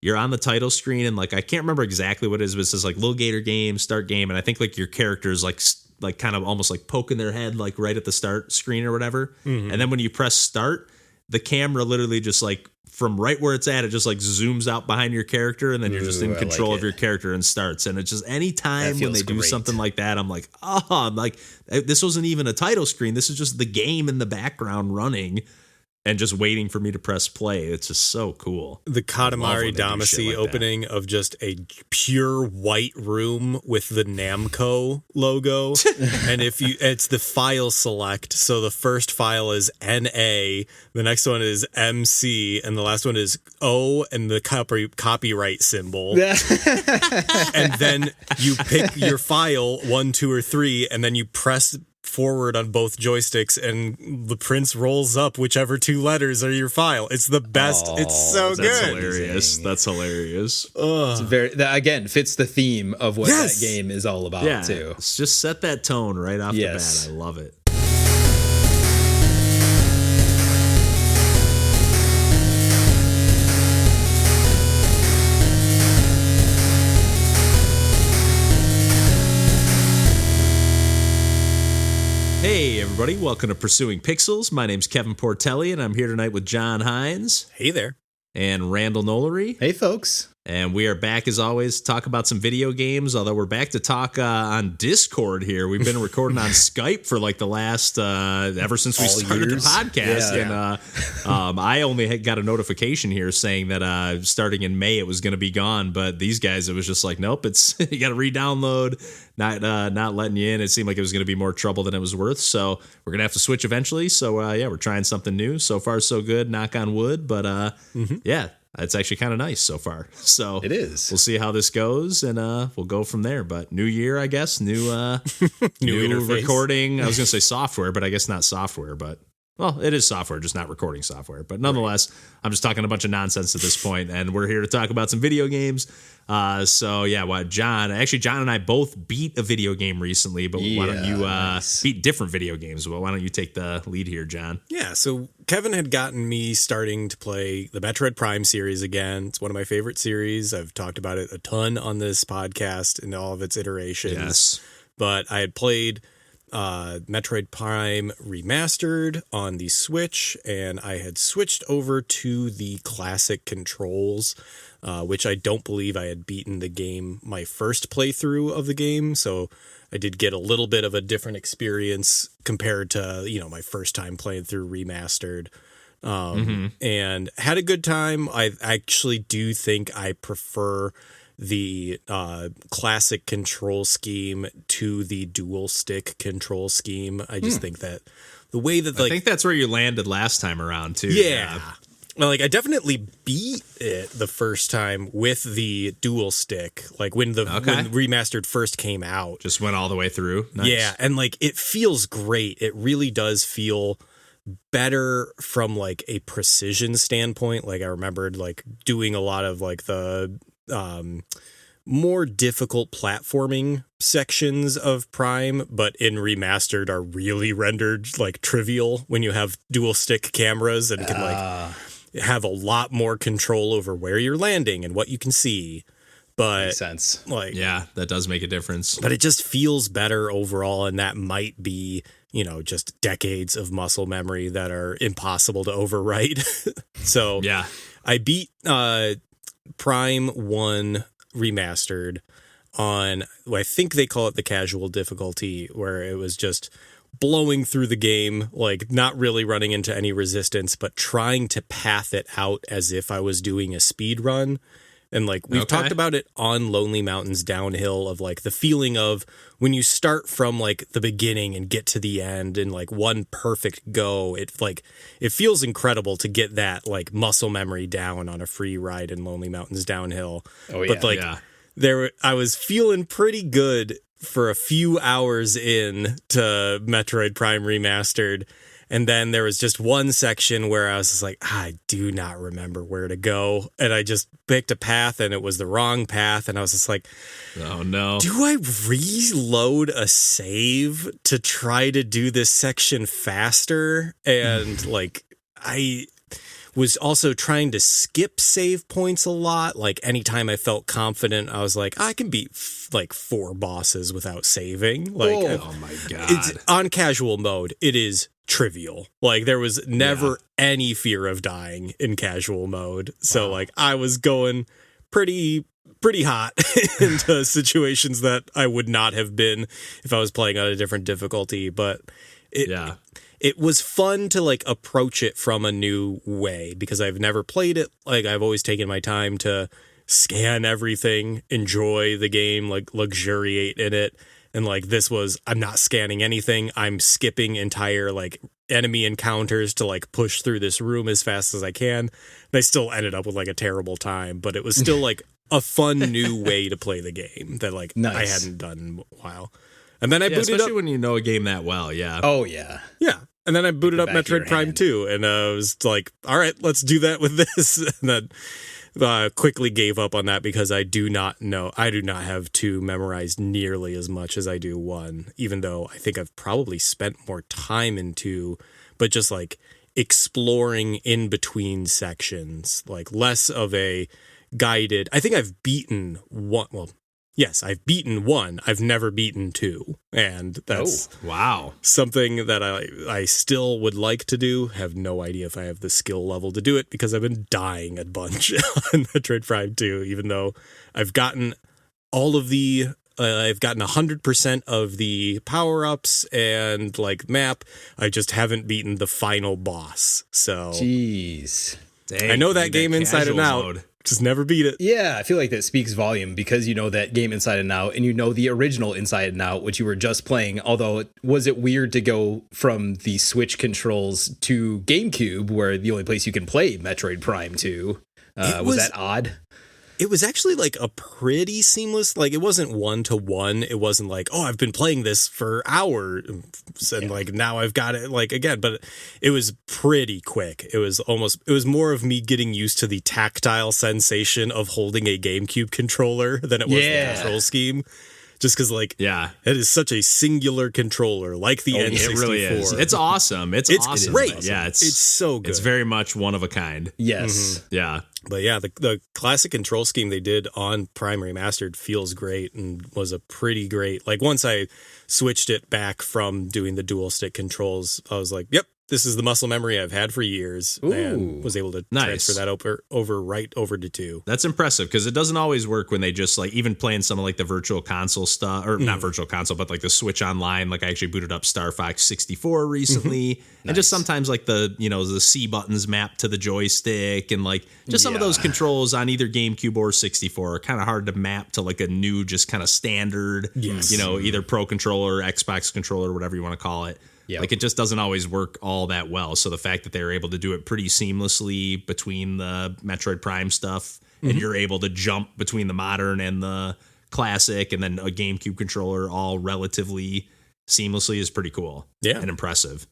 you're on the title screen, and like I can't remember exactly what it is, but it says like Lil Gator game, start game, and I think like your character's like kind of almost like poking their head like right at the start screen or whatever. And then when you press start, the camera literally just like from right where it's at, it just like zooms out behind your character, and then you're just in control of your character and starts. And it's just any time when they do something like that, I'm like, this wasn't even a title screen. This is just the game in the background running and just waiting for me to press play. It's just so cool. The Katamari Damacy like opening of just a pure white room with the Namco logo. And it's the file select. So the first file is NA, the next one is MC, and the last one is O and the copyright symbol. And then you pick your file 1, 2, or 3, and then you press forward on both joysticks, and the prince rolls up whichever 2 letters are your file. It's the best. It's so good. Hilarious. That's hilarious. It's that again fits the theme of what that game is all about too. It's just set that tone right off the bat. I love it. Hey everybody, welcome to Pursuing Pixels. My name's Kevin Portelli, and I'm here tonight with John Hines. Hey there. And Randall Nolery. Hey folks. And we are back as always to talk about some video games, although we're back to talk on Discord here. We've been recording on Skype for like the last, ever since we started the podcast. Yeah. And I only got a notification here saying that starting in May it was going to be gone, but these guys, it was just like, nope, it's you got to re-download, not letting you in. It seemed like it was going to be more trouble than it was worth, so we're going to have to switch eventually. So we're trying something new. So far so good, knock on wood, but yeah. It's actually kind of nice so far. So it is. We'll see how this goes, and we'll go from there. But new year, I guess, new new recording. I was going to say software, but I guess not software. But well, it is software, just not recording software. But nonetheless, I'm just talking a bunch of nonsense at this point, and we're here to talk about some video games. John and I both beat a video game recently, but why don't you beat different video games? Well, why don't you take the lead here, John? Yeah, so Kevin had gotten me starting to play the Metroid Prime series again. It's one of my favorite series. I've talked about it a ton on this podcast in all of its iterations. Yes. But I had played Metroid Prime Remastered on the Switch, and I had switched over to the classic controls, which I don't believe I had beaten the game my first playthrough of the game, so I did get a little bit of a different experience compared to, my first time playing through Remastered, and had a good time. I actually do think I prefer the classic control scheme to the dual stick control scheme. I just think that the way that I think that's where you landed last time around too. Yeah. Well, I definitely beat it the first time with the dual stick, like when when Remastered first came out. Just went all the way through. Nice. Yeah, and it feels great. It really does feel better from a precision standpoint. I remembered doing a lot of the more difficult platforming sections of Prime, but in Remastered are really rendered trivial when you have dual stick cameras and can have a lot more control over where you're landing and what you can see. But makes sense. That does make a difference. But it just feels better overall, and that might be just decades of muscle memory that are impossible to overwrite. So yeah, I beat Prime 1 Remastered on, I think they call it the casual difficulty, where it was just blowing through the game, not really running into any resistance, but trying to path it out as if I was doing a speed run. And we've talked about it on Lonely Mountains Downhill of the feeling of when you start from the beginning and get to the end in one perfect go, it feels incredible to get that muscle memory down on a free ride in Lonely Mountains Downhill. Oh yeah. But I was feeling pretty good for a few hours in to Metroid Prime Remastered. And then there was just one section where I was just I do not remember where to go. And I just picked a path and it was the wrong path. And I was just oh no. Do I reload a save to try to do this section faster? And was also trying to skip save points a lot. Like anytime I felt confident, I was like, I can beat like 4 bosses without saving. Like, oh my God. It's on casual mode. It is trivial. Like there was never any fear of dying in casual mode. So like I was going pretty hot into situations that I would not have been if I was playing on a different difficulty. But it was fun to like approach it from a new way because I've never played it. Like I've always taken my time to scan everything, enjoy the game, like luxuriate in it. And like this was, I'm not scanning anything. I'm skipping entire like enemy encounters to like push through this room as fast as I can. And I still ended up with like a terrible time, but it was still like a fun new way to play the game that like I hadn't done in a while. And then I booted especially up when you know a game that well. Yeah. Oh yeah. Yeah. And then I booted up Metroid Prime 2 and I was like, all right, let's do that with this. And then quickly gave up on that because I do not have 2 memorized nearly as much as I do 1, even though I think I've probably spent more time in 2, but just like exploring in between sections, like less of a guided. I think I've beaten 1. Well, yes, I've beaten 1. I've never beaten 2. And that's something that I still would like to do. Have no idea if I have the skill level to do it because I've been dying a bunch on Metroid Prime 2, even though I've gotten all of the I've gotten 100% of the power-ups and like map. I just haven't beaten the final boss. So jeez. Dang, I know that game inside and out. Mode. Just never beat it. Yeah, I feel like that speaks volume because you know that game inside and out, and you know the original inside and out, which you were just playing. Although, was it weird to go from the Switch controls to GameCube, where the only place you can play Metroid Prime 2? Was that odd? It was actually like a pretty seamless, like it wasn't 1-to-1. It wasn't like, oh, I've been playing this for hours and like now I've got it like again, but it was pretty quick. It was more of me getting used to the tactile sensation of holding a GameCube controller than it was the control scheme. Just because, like, it is such a singular controller, like the N64. It really is. It's awesome. It's awesome. Great. Yeah, it's so good. It's very much one of a kind. Yes. Mm-hmm. Yeah. But yeah, the classic control scheme they did on Prime Remastered feels great and was a pretty great. Like, once I switched it back from doing the dual stick controls, I was like, yep. This is the muscle memory I've had for years. And was able to transfer that over to 2. That's impressive because it doesn't always work when they just like even playing some of like the virtual console stuff or not virtual console, but like the Switch Online. Like I actually booted up Star Fox 64 recently and just sometimes like the C buttons map to the joystick and like just some of those controls on either GameCube or 64 are kind of hard to map to like a new just kind of standard, either Pro controller, Xbox controller, whatever you want to call it. Yep. Like it just doesn't always work all that well. So the fact that they were able to do it pretty seamlessly between the Metroid Prime stuff and you're able to jump between the modern and the classic and then a GameCube controller all relatively seamlessly is pretty cool and impressive.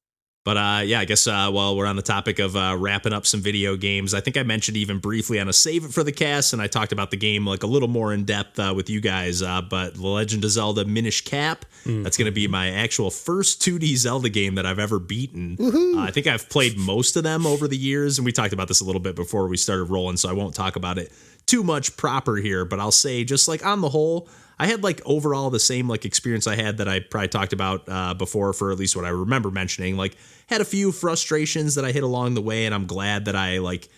But I guess while we're on the topic of wrapping up some video games, I think I mentioned even briefly on a Save It for the Cast, and I talked about the game like a little more in depth with you guys, but The Legend of Zelda Minish Cap, that's going to be my actual first 2D Zelda game that I've ever beaten. I think I've played most of them over the years, and we talked about this a little bit before we started rolling, so I won't talk about it too much proper here, but I'll say just like on the whole, I had like overall the same like experience I had that I probably talked about before, for at least what I remember mentioning. Like had a few frustrations that I hit along the way, and I'm glad that I like,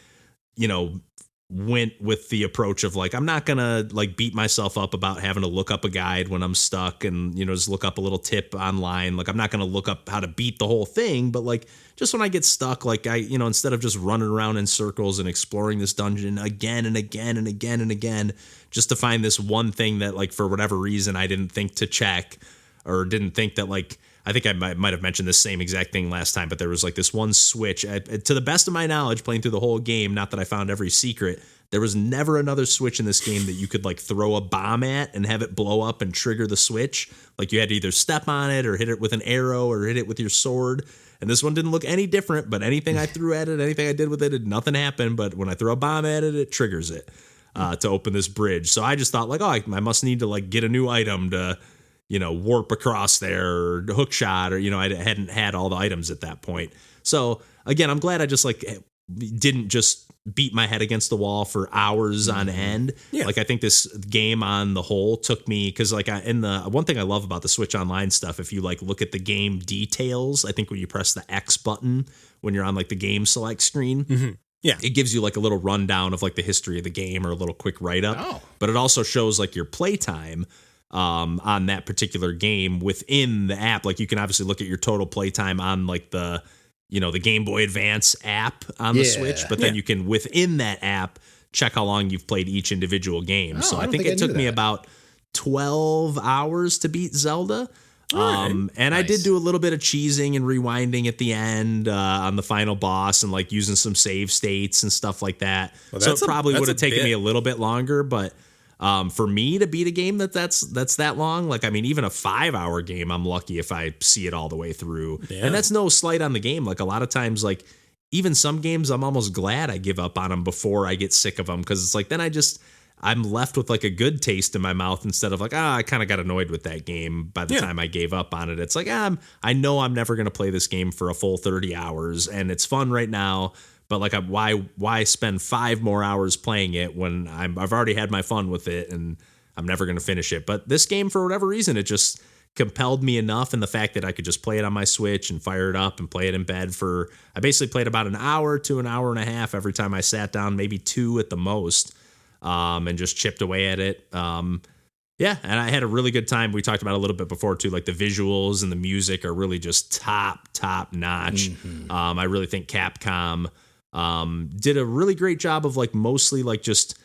went with the approach of like, I'm not gonna like beat myself up about having to look up a guide when I'm stuck and, just look up a little tip online. Like I'm not gonna look up how to beat the whole thing, but like just when I get stuck, like I, instead of just running around in circles and exploring this dungeon again and again and again and again, just to find this one thing that like for whatever reason I didn't think to check or didn't think that like, I think I might have mentioned this same exact thing last time, but there was like this one switch. To the best of my knowledge, playing through the whole game, not that I found every secret, there was never another switch in this game that you could like throw a bomb at and have it blow up and trigger the switch. Like you had to either step on it or hit it with an arrow or hit it with your sword. And this one didn't look any different, but anything I threw at it, anything I did with it, nothing happened. But when I throw a bomb at it, it triggers it to open this bridge. So I just thought like, I must need to like get a new item to, warp across there or hook shot or, I hadn't had all the items at that point. So again, I'm glad I just like didn't just beat my head against the wall for hours on end. Yeah. Like I think this game on the whole took me, because like in the one thing I love about the Switch Online stuff, if you like look at the game details, I think when you press the X button when you're on like the game select screen, yeah, it gives you like a little rundown of like the history of the game or a little quick write up. Oh. But it also shows like your playtime on that particular game within the app. Like you can obviously look at your total playtime on like the Game Boy Advance app on the Switch, but then you can within that app check how long you've played each individual game. So I think it took me about 12 hours to beat Zelda. And I did do a little bit of cheesing and rewinding at the end on the final boss and like using some save states and stuff like that. Well, so it probably would have taken bit. me a little bit longer, but for me to beat a game that's that long, like, I mean, even a 5-hour game, I'm lucky if I see it all the way through. Yeah. And that's no slight on the game. Like a lot of times, like even some games, I'm almost glad I give up on them before I get sick of them. Cause it's like, then I'm left with like a good taste in my mouth instead of like, I kind of got annoyed with that game by the time I gave up on it. It's like, I know I'm never going to play this game for a full 30 hours and it's fun right now. But like, why spend 5 more hours playing it when I've already had my fun with it and I'm never going to finish it. But this game, for whatever reason, it just compelled me enough. And the fact that I could just play it on my Switch and fire it up and play it in bed I basically played about an hour to an hour and a half every time I sat down, maybe 2 at the most, and just chipped away at it. Yeah, and I had a really good time. We talked about it a little bit before too, like the visuals and the music are really just top notch. I really think Capcom did a really great job of like mostly like just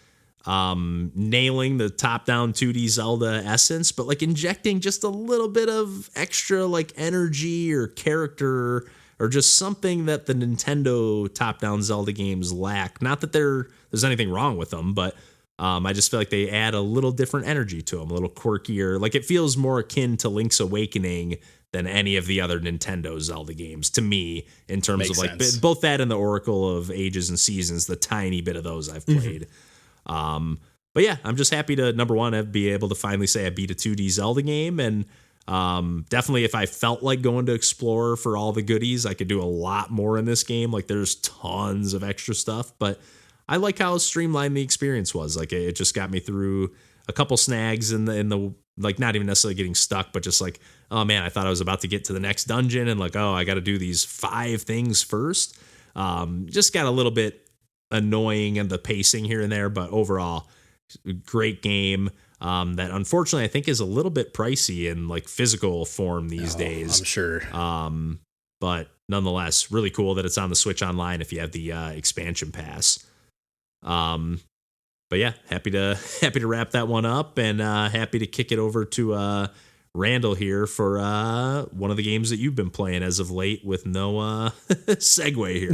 nailing the top-down 2D Zelda essence, but like injecting just a little bit of extra like energy or character or just something that the Nintendo top-down Zelda games lack. Not that there's anything wrong with them, but I just feel like they add a little different energy to them, a little quirkier. Like it feels more akin to Link's Awakening than any of the other Nintendo Zelda games to me, in terms of like both that and the Oracle of Ages and Seasons, the tiny bit of those I've played. But yeah, I'm just happy to, number one, be able to finally say I beat a 2D Zelda game. And definitely if I felt like going to explore for all the goodies, I could do a lot more in this game. Like there's tons of extra stuff, but I like how streamlined the experience was. Like it just got me through a couple snags in the like, not even necessarily getting stuck, but just like, oh man, I thought I was about to get to the next dungeon and like, oh, I got to do these 5 things first. Just got a little bit annoying and the pacing here and there, but overall great game. That unfortunately I think is a little bit pricey in like physical form these days. I'm sure. But nonetheless, really cool that it's on the Switch Online if you have the expansion pass. But yeah, happy to wrap that one up and happy to kick it over to Randall here for one of the games that you've been playing as of late with no segue here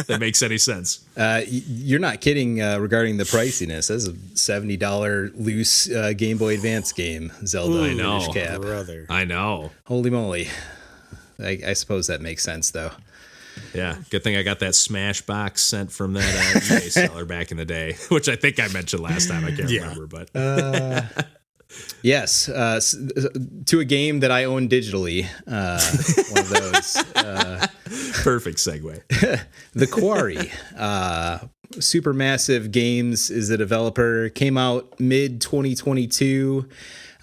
that makes any sense. You're not kidding regarding the priciness. That's a $70 loose Game Boy Advance game, Zelda. I know, Minish Cap. Brother. I know. Holy moly. I suppose that makes sense, though. Yeah, good thing I got that Smash box sent from that eBay seller back in the day, which I think I mentioned last time. I can't remember, but yes, to a game that I own digitally. One of those. Perfect segue. The Quarry. Supermassive Games is the developer. Came out mid 2022.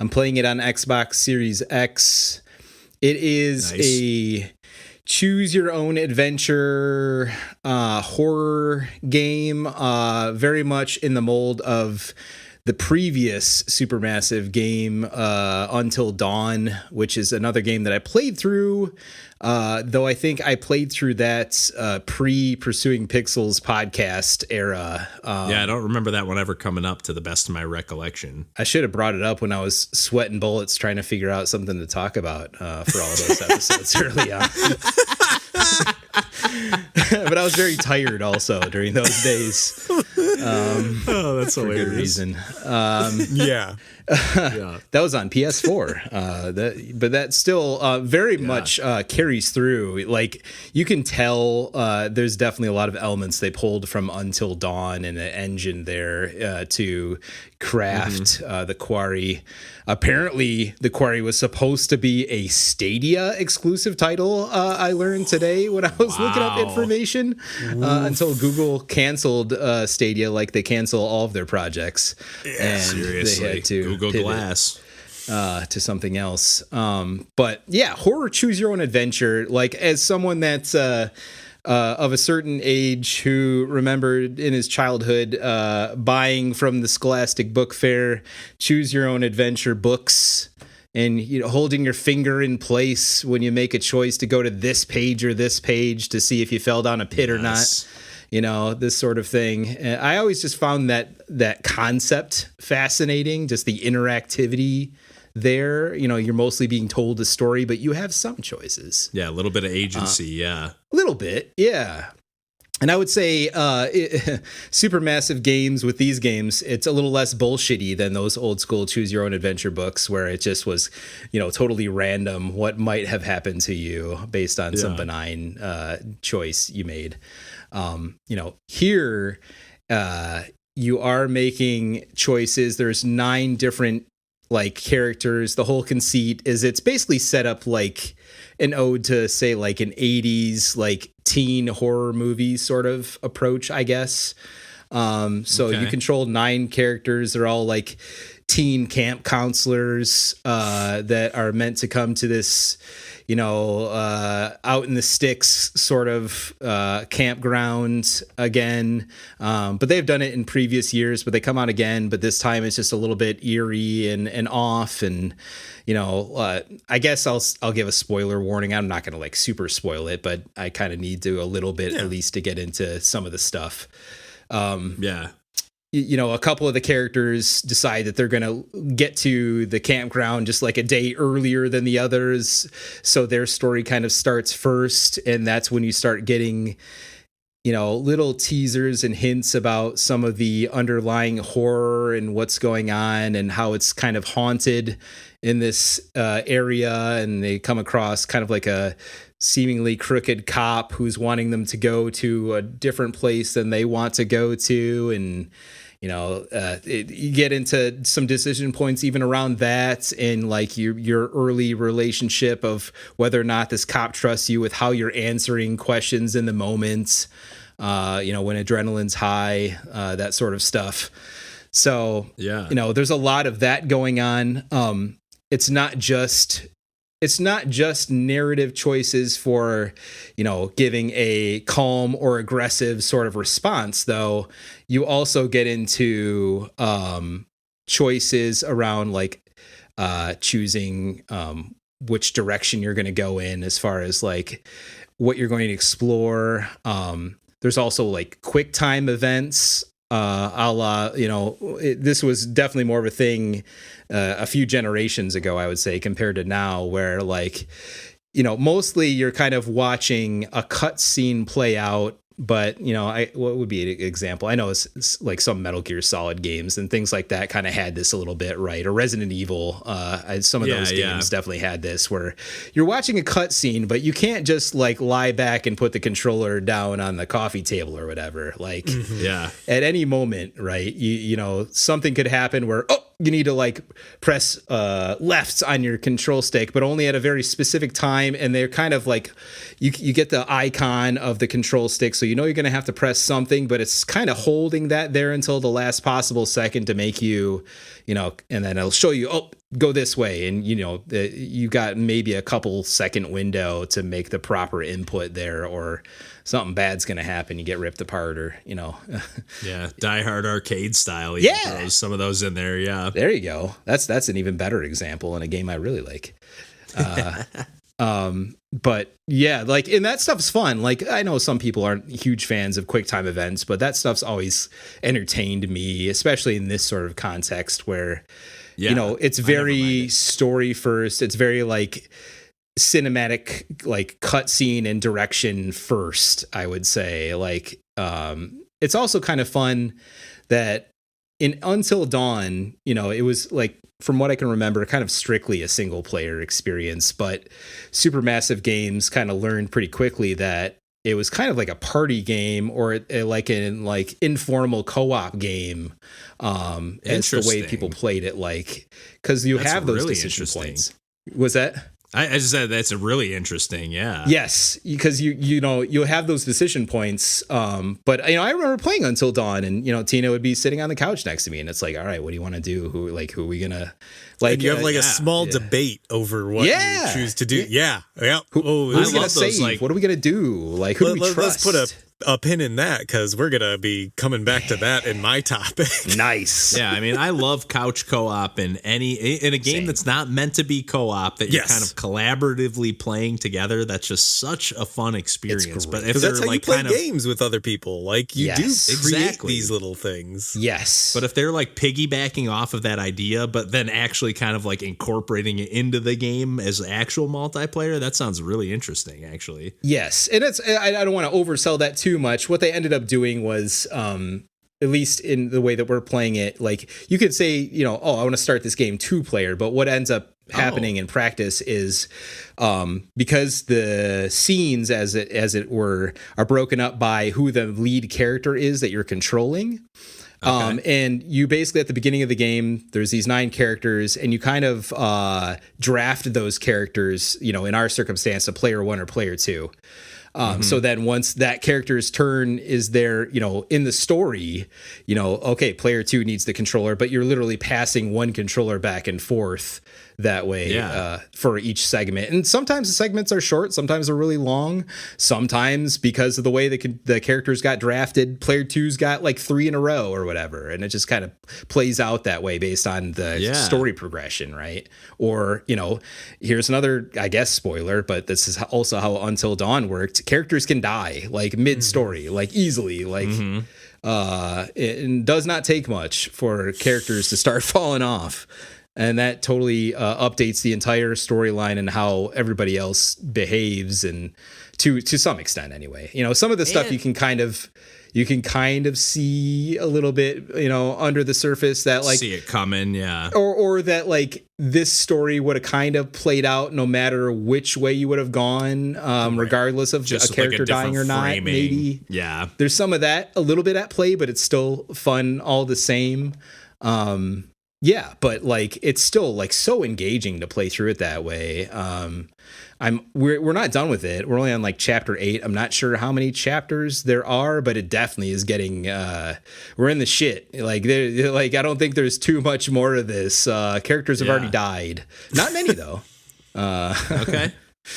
I'm playing it on Xbox Series X. It is a choose your own adventure horror game, very much in the mold of the previous Supermassive game, Until Dawn, which is another game that I played through, though I think I played through that pre-Pursuing Pixels podcast era. Yeah, I don't remember that one ever coming up to the best of my recollection. I should have brought it up when I was sweating bullets trying to figure out something to talk about for all of those episodes early on. But I was very tired also during those days. Oh, that's for hilarious. good reason. Yeah. That was on PS4. But that still very much carries through. Like you can tell there's definitely a lot of elements they pulled from Until Dawn and the engine there to craft the Quarry. Apparently, the Quarry was supposed to be a Stadia exclusive title. I learned today when I was looking up information until Google canceled Stadia, like they cancel all of their projects. Yeah, and seriously. they had to Google pivot Glass. to something else. But yeah, horror choose your own adventure. Like, as someone that's of a certain age who remembered in his childhood buying from the Scholastic Book Fair choose your own adventure books, and holding your finger in place when you make a choice to go to this page or this page to see if you fell down a pit or not. This sort of thing. And I always just found that concept fascinating, just the interactivity there. You're mostly being told a story, but you have some choices. Yeah, a little bit of agency, yeah. A little bit, yeah. And I would say Supermassive games with these games, it's a little less bullshitty than those old school choose your own adventure books where it just was, totally random what might have happened to you based on some benign choice you made. Here you are making choices. There's 9 different characters. The whole conceit is it's basically set up like an ode to, say, like an 80s teen horror movie sort of approach, I guess. You control 9 characters. They're all teen camp counselors that are meant to come to this out in the sticks sort of campground again. But they've done it in previous years, but they come out again. But this time it's just a little bit eerie and off. And, I guess I'll give a spoiler warning. I'm not going to super spoil it, but I kind of need to a little bit at least to get into some of the stuff. A couple of the characters decide that they're going to get to the campground just a day earlier than the others. So their story kind of starts first. And that's when you start getting, little teasers and hints about some of the underlying horror and what's going on and how it's kind of haunted in this area. And they come across kind of a seemingly crooked cop who's wanting them to go to a different place than they want to go to. And, you get into some decision points even around that and your early relationship of whether or not this cop trusts you with how you're answering questions in the moment, when adrenaline's high, that sort of stuff. So, there's a lot of that going on. It's not just narrative choices for, giving a calm or aggressive sort of response, though. You also get into choices around choosing which direction you're going to go in as far as what you're going to explore. There's also quick time events. This was definitely more of a thing a few generations ago, I would say, compared to now, where mostly you're kind of watching a cutscene play out. But, what would be an example? I know it's some Metal Gear Solid games and things like that kind of had this a little bit, right? Or Resident Evil. Some of those games definitely had this where you're watching a cutscene, but you can't just lie back and put the controller down on the coffee table or whatever. At any moment, right? Something could happen where, you need to press left on your control stick, but only at a very specific time. And they're kind of you get the icon of the control stick. So you're going to have to press something, but it's kind of holding that there until the last possible second to make you, and then it'll show you, go this way. And, you got maybe a couple second window to make the proper input there, or something bad's going to happen. You get ripped apart or, Die Hard arcade style. You throw some of those in there. Yeah. There you go. That's an even better example in a game I really like. But yeah, and that stuff's fun. I know some people aren't huge fans of quick time events, but that stuff's always entertained me, especially in this sort of context where, it's very story first. It's very cinematic, cutscene and direction first, I would say. It's also kind of fun that in Until Dawn, it was from what I can remember, kind of strictly a single player experience, but Supermassive Games kind of learned pretty quickly that it was kind of like a party game or an informal co-op game. As the way people played it, because you have those really decision points. Was that? I just said that's a really interesting, yeah. Yes, because you'll have those decision points. But I remember playing Until Dawn, and Tina would be sitting on the couch next to me, and it's like, all right, what do you want to do? Who are we gonna like? And you have a small debate over what you choose to do. Yeah. Who's gonna save? What are we gonna do? Like, who do we trust? Let's put a pin in that, because we're gonna be coming back to that in my topic. Nice. Yeah, I mean, I love couch co-op in a game that's not meant to be co-op, that you're kind of collaboratively playing together. That's just such a fun experience. But if that's they're how you play games with other people, like you do create these little things. Yes. But if they're like piggybacking off of that idea, but then actually kind of like incorporating it into the game as actual multiplayer, that sounds really interesting, actually. Yes, and I don't want to oversell that too much. What they ended up doing was, at least in the way that we're playing it, like you could say, I want to start this game 2-player, but what ends up happening in practice is, because the scenes, as it were, are broken up by who the lead character is that you're controlling. And you basically, at the beginning of the game, there's these 9 characters, and you kind of draft those characters, in our circumstance, a player 1 or player 2. So then once that character's turn is there, in the story, okay, player 2 needs the controller, but you're literally passing one controller back and forth that way for each segment. And sometimes the segments are short, sometimes they're really long. Sometimes, because of the way the characters got drafted, player 2's got like 3 in a row or whatever, and it just kind of plays out that way based on the story progression, right? Or, here's another, I guess, spoiler, but this is also how Until Dawn worked. Characters can die like mid-story, like easily, like it does not take much for characters to start falling off. And that totally updates the entire storyline and how everybody else behaves, and to some extent anyway. Some of the stuff you can kind of see a little bit, under the surface, that like see it coming, or that like this story would have kind of played out no matter which way you would have gone, regardless of just a character dying or not. Framing. Maybe there's some of that a little bit at play, but it's still fun all the same. Yeah, but like it's still like so engaging to play through it that way. We're not done with it. We're only on like chapter 8. I'm not sure how many chapters there are, but it definitely is getting. We're in the shit. Like I don't think there's too much more of this. Characters have already died. Not many though. Okay.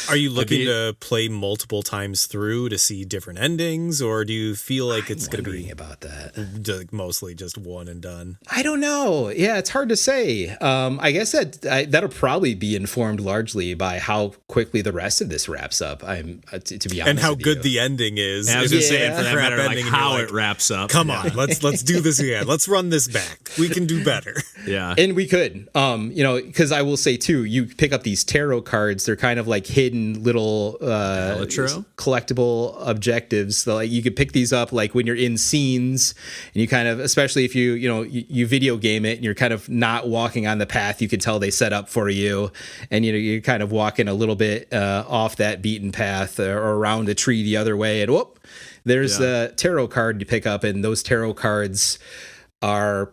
Are you looking to play multiple times through to see different endings, or do you feel like it's going to be about that? Mostly just one and done? I don't know. Yeah, it's hard to say. I guess that'll probably be informed largely by how quickly the rest of this wraps up. To be honest, and how good the ending is. I was going to say, for that matter, like how it wraps up. Come on, let's do this again. Let's run this back. We can do better. Yeah, and we could. Because I will say too, you pick up these tarot cards. They're kind of like hidden little collectible objectives. So, like, you could pick these up like when you're in scenes, and you kind of, especially if you video game it and you're kind of not walking on the path you can tell they set up for you, and you're kind of walking a little bit off that beaten path or around a tree the other way, and whoop, there's a tarot card you pick up, and those tarot cards are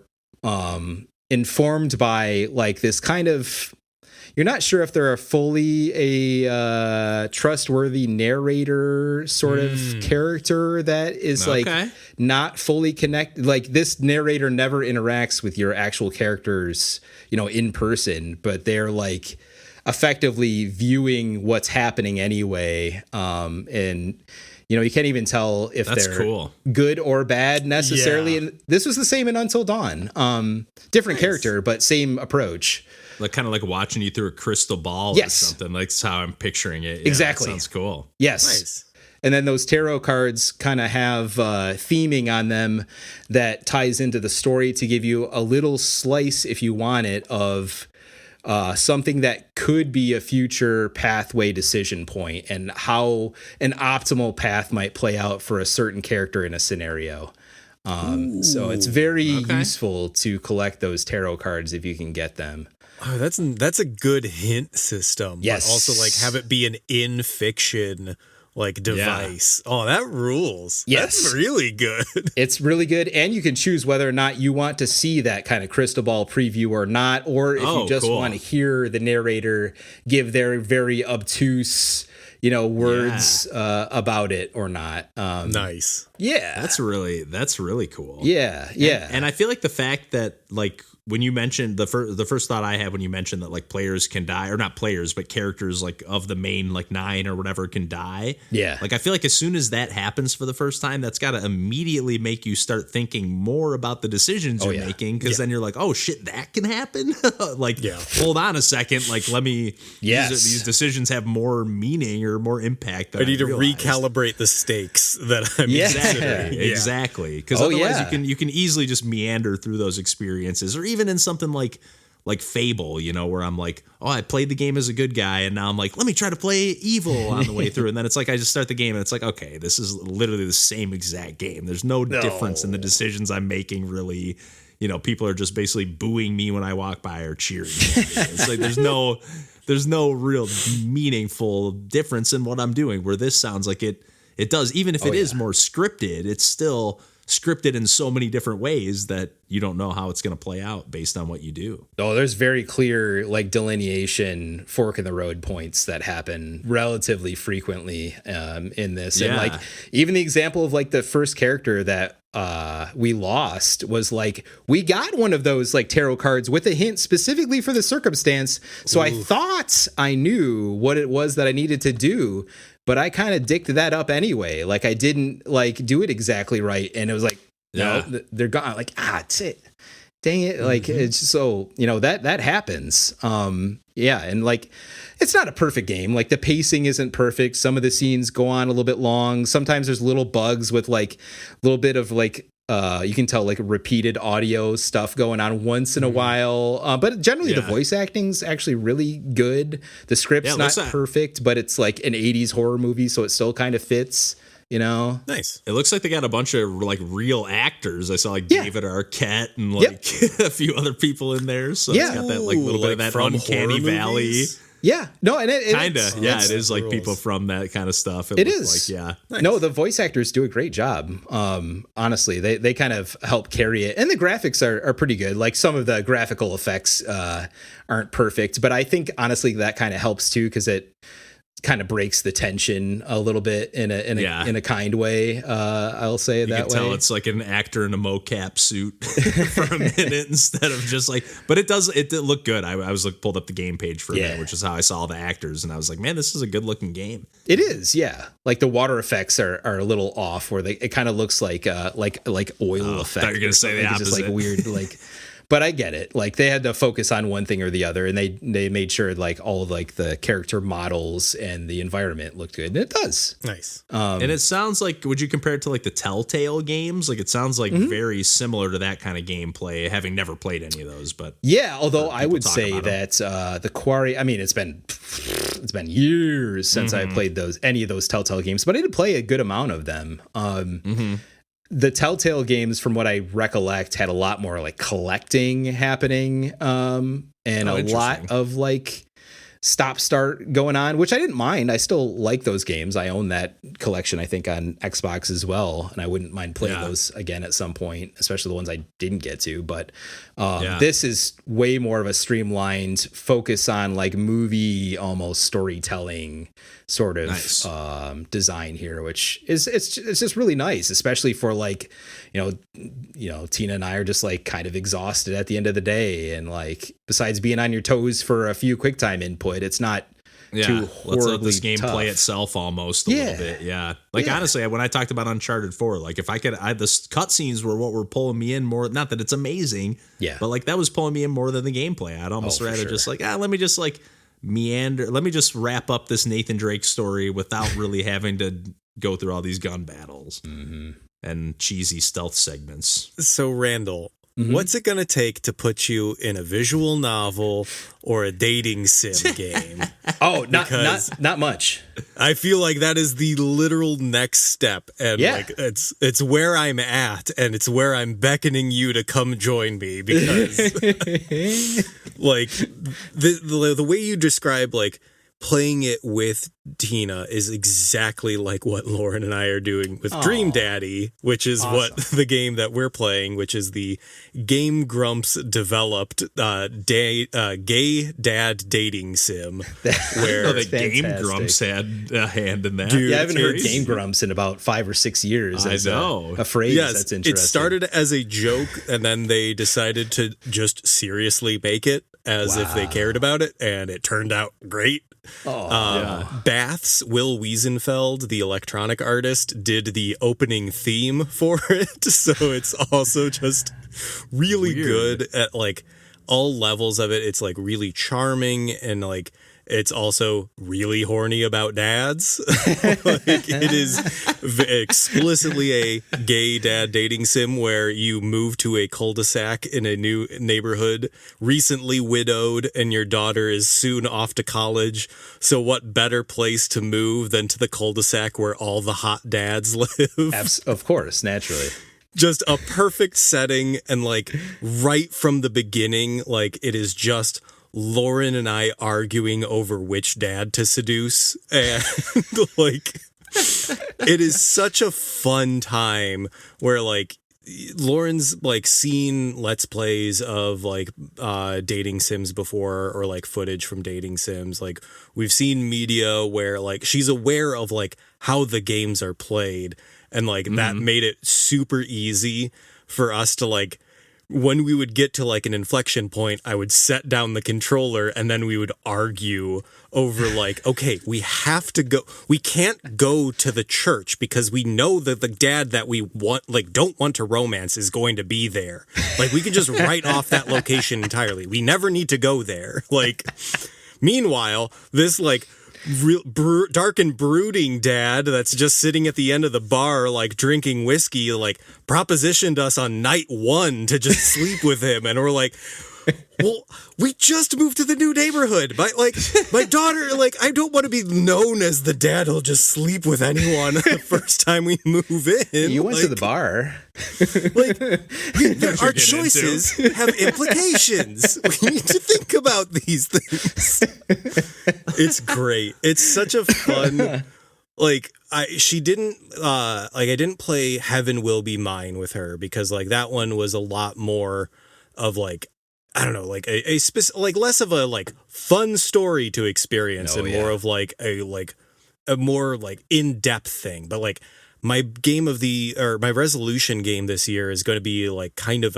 informed by like this kind of, you're not sure if they're fully a trustworthy narrator sort of character that is like not fully connected. Like this narrator never interacts with your actual characters, in person, but they're like effectively viewing what's happening anyway. And you can't even tell if they're good or bad necessarily. And this was the same in Until Dawn. Different character, but same approach. Like kind of like watching you through a crystal ball or something. Like that's how I'm picturing it. Yeah, exactly. That sounds cool. Yes. Nice. And then those tarot cards kind of have theming on them that ties into the story to give you a little slice, if you want it, of something that could be a future pathway decision point and how an optimal path might play out for a certain character in a scenario. So it's very useful to collect those tarot cards if you can get them. Oh, that's a good hint system. Yes. But also like have it be an in fiction like device. Oh, that rules. Yes. That's really good. It's really good, and you can choose whether or not you want to see that kind of crystal ball preview or not, or if you just want to hear the narrator give their very obtuse, words about it or not. Nice. Yeah, that's really cool. Yeah. And I feel like the fact that like when you mentioned the first thought I had when you mentioned that like players can die, or not players, but characters like of the main like 9 or whatever can die. Yeah. Like I feel like as soon as that happens for the first time, that's got to immediately make you start thinking more about the decisions you're making, because then you're like, oh shit, that can happen. Hold on a second. Like let me. These decisions have more meaning or more impact. Than I need to recalibrate the stakes that I'm considering. Exactly. Because otherwise you can easily just meander through those experiences, or even in something like Fable, where I'm like, oh, I played the game as a good guy, and now I'm like, let me try to play evil on the way through. And then it's like, I just start the game and it's like, okay, this is literally the same exact game. There's no difference in the decisions I'm making, really. People are just basically booing me when I walk by or cheering. It's like there's no real meaningful difference in what I'm doing, where this sounds like it does. Even if it is more scripted, it's still scripted in so many different ways that you don't know how it's going to play out based on what you do. Oh, there's very clear like delineation, fork in the road points that happen relatively frequently in this. And like even the example of like the first character that we lost was like, we got one of those like tarot cards with a hint specifically for the circumstance. So I thought I knew what it was that I needed to do, but I kind of dicked that up anyway. Like I didn't like do it exactly right. And it was like, no, they're gone. Like, dang it. Like, it's so, that happens. And like, it's not a perfect game. Like the pacing isn't perfect. Some of the scenes go on a little bit long. Sometimes there's little bugs with like a little bit of like, you can tell like repeated audio stuff going on once in a while. But generally the voice acting's actually really good. The script's not perfect, but it's like an 80s horror movie, so it still kind of fits. Nice. It looks like they got a bunch of like real actors. I saw like David Arquette and like a few other people in there. So it's got that like little bit of that uncanny valley. Yeah, no, and it kind of, it is like people from that kind of stuff. It is like, nice. No, the voice actors do a great job. Honestly, they kind of help carry it, and the graphics are pretty good. Like some of the graphical effects aren't perfect, but I think honestly that kind of helps too, because it kind of breaks the tension a little bit in a kind way. I'll say it that way. You can tell it's like an actor in a mocap suit for a minute instead of just like, but it did look good. I was like pulled up the game page for a minute, which is how I saw the actors, and I was like, man, this is a good looking game. It is, yeah. Like the water effects are a little off, where it kind of looks like oil effect. I thought you were gonna say the opposite. Just like weird, like. But I get it. Like they had to focus on one thing or the other, and they made sure like all of like the character models and the environment looked good, and it does. Nice. And it sounds like, would you compare it to like the Telltale games? Like it sounds like very similar to that kind of gameplay, having never played any of those. But yeah, although I would say that the Quarry. I mean, it's been years since I played any of those Telltale games, but I did play a good amount of them. The Telltale games, from what I recollect, had a lot more like collecting happening, and a lot of like stop-start going on, which I didn't mind. I still like those games. I own that collection, I think, on Xbox as well, and I wouldn't mind playing those again at some point, especially the ones I didn't get to. But this is way more of a streamlined focus on like movie almost storytelling sort of design here, which is it's just really nice, especially for like Tina and I are just like kind of exhausted at the end of the day, and like besides being on your toes for a few QuickTime input, it's not too horribly let's let this game tough. Play itself almost a little bit. Like honestly, when I talked about Uncharted 4, like if I could, the cutscenes were what were pulling me in more. Not that it's amazing, but like that was pulling me in more than the gameplay. I'd almost rather just like let me just like meander. Let me just wrap up this Nathan Drake story without really having to go through all these gun battles and cheesy stealth segments. So Randall, what's it going to take to put you in a visual novel or a dating sim game? Not much. I feel like that is the literal next step, and like it's where I'm at, and it's where I'm beckoning you to come join me, because like the way you describe like playing it with Tina is exactly like what Lauren and I are doing with Dream Daddy, which is what the game that we're playing, which is the Game Grumps developed gay dad dating sim. Where the Game Grumps had a hand in that. Dude, I haven't heard Game Grumps in about 5 or 6 years. I know. A phrase that's interesting. It started as a joke, and then they decided to just seriously make it as if they cared about it, and it turned out great. Bath's Will Wiesenfeld, the electronic artist, did the opening theme for it, so it's also just really good at like all levels of it. It's like really charming, and like it's also really horny about dads. Like, it is explicitly a gay dad dating sim where you move to a cul-de-sac in a new neighborhood, recently widowed, and your daughter is soon off to college. So what better place to move than to the cul-de-sac where all the hot dads live? Of course, naturally. Just a perfect setting, and like right from the beginning, like it is just Lauren and I arguing over which dad to seduce, and like it is such a fun time where like Lauren's like seen Let's Plays of like dating sims before, or like footage from dating sims. Like we've seen media where like she's aware of like how the games are played, and like that made it super easy for us to like, when we would get to like an inflection point, I would set down the controller, and then we would argue over like, okay, we have to go. We can't go to the church because we know that the dad that we want, like, don't want to romance is going to be there. Like, we can just write off that location entirely. We never need to go there. Like, meanwhile, this like dark and brooding dad that's just sitting at the end of the bar like drinking whiskey like propositioned us on night 1 to just sleep with him, and we're like, well, we just moved to the new neighborhood. My daughter, like, I don't want to be known as the dad who'll just sleep with anyone the first time we move in. You went to the bar. Like, our choices have implications. We need to think about these things. It's great. It's such a fun, like, I didn't play Heaven Will Be Mine with her because like that one was a lot more of like, I don't know, like a like less of a like fun story to experience more of like a more like in-depth thing. But like my my resolution game this year is going to be like kind of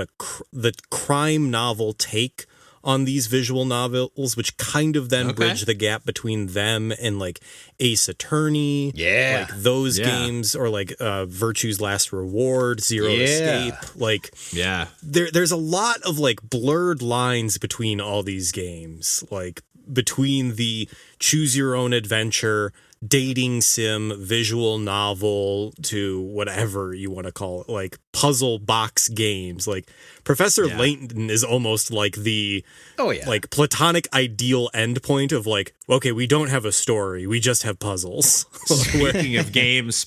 the crime novel take on these visual novels, which kind of then bridge the gap between them and like Ace Attorney, like those games, or like Virtue's Last Reward, Zero Escape. Like, there's a lot of like blurred lines between all these games, like between the choose your own adventure, dating sim, visual novel, to whatever you want to call it, like puzzle box games. Like Professor Layton is almost like the like platonic ideal endpoint of like, okay, we don't have a story, we just have puzzles. Speaking of games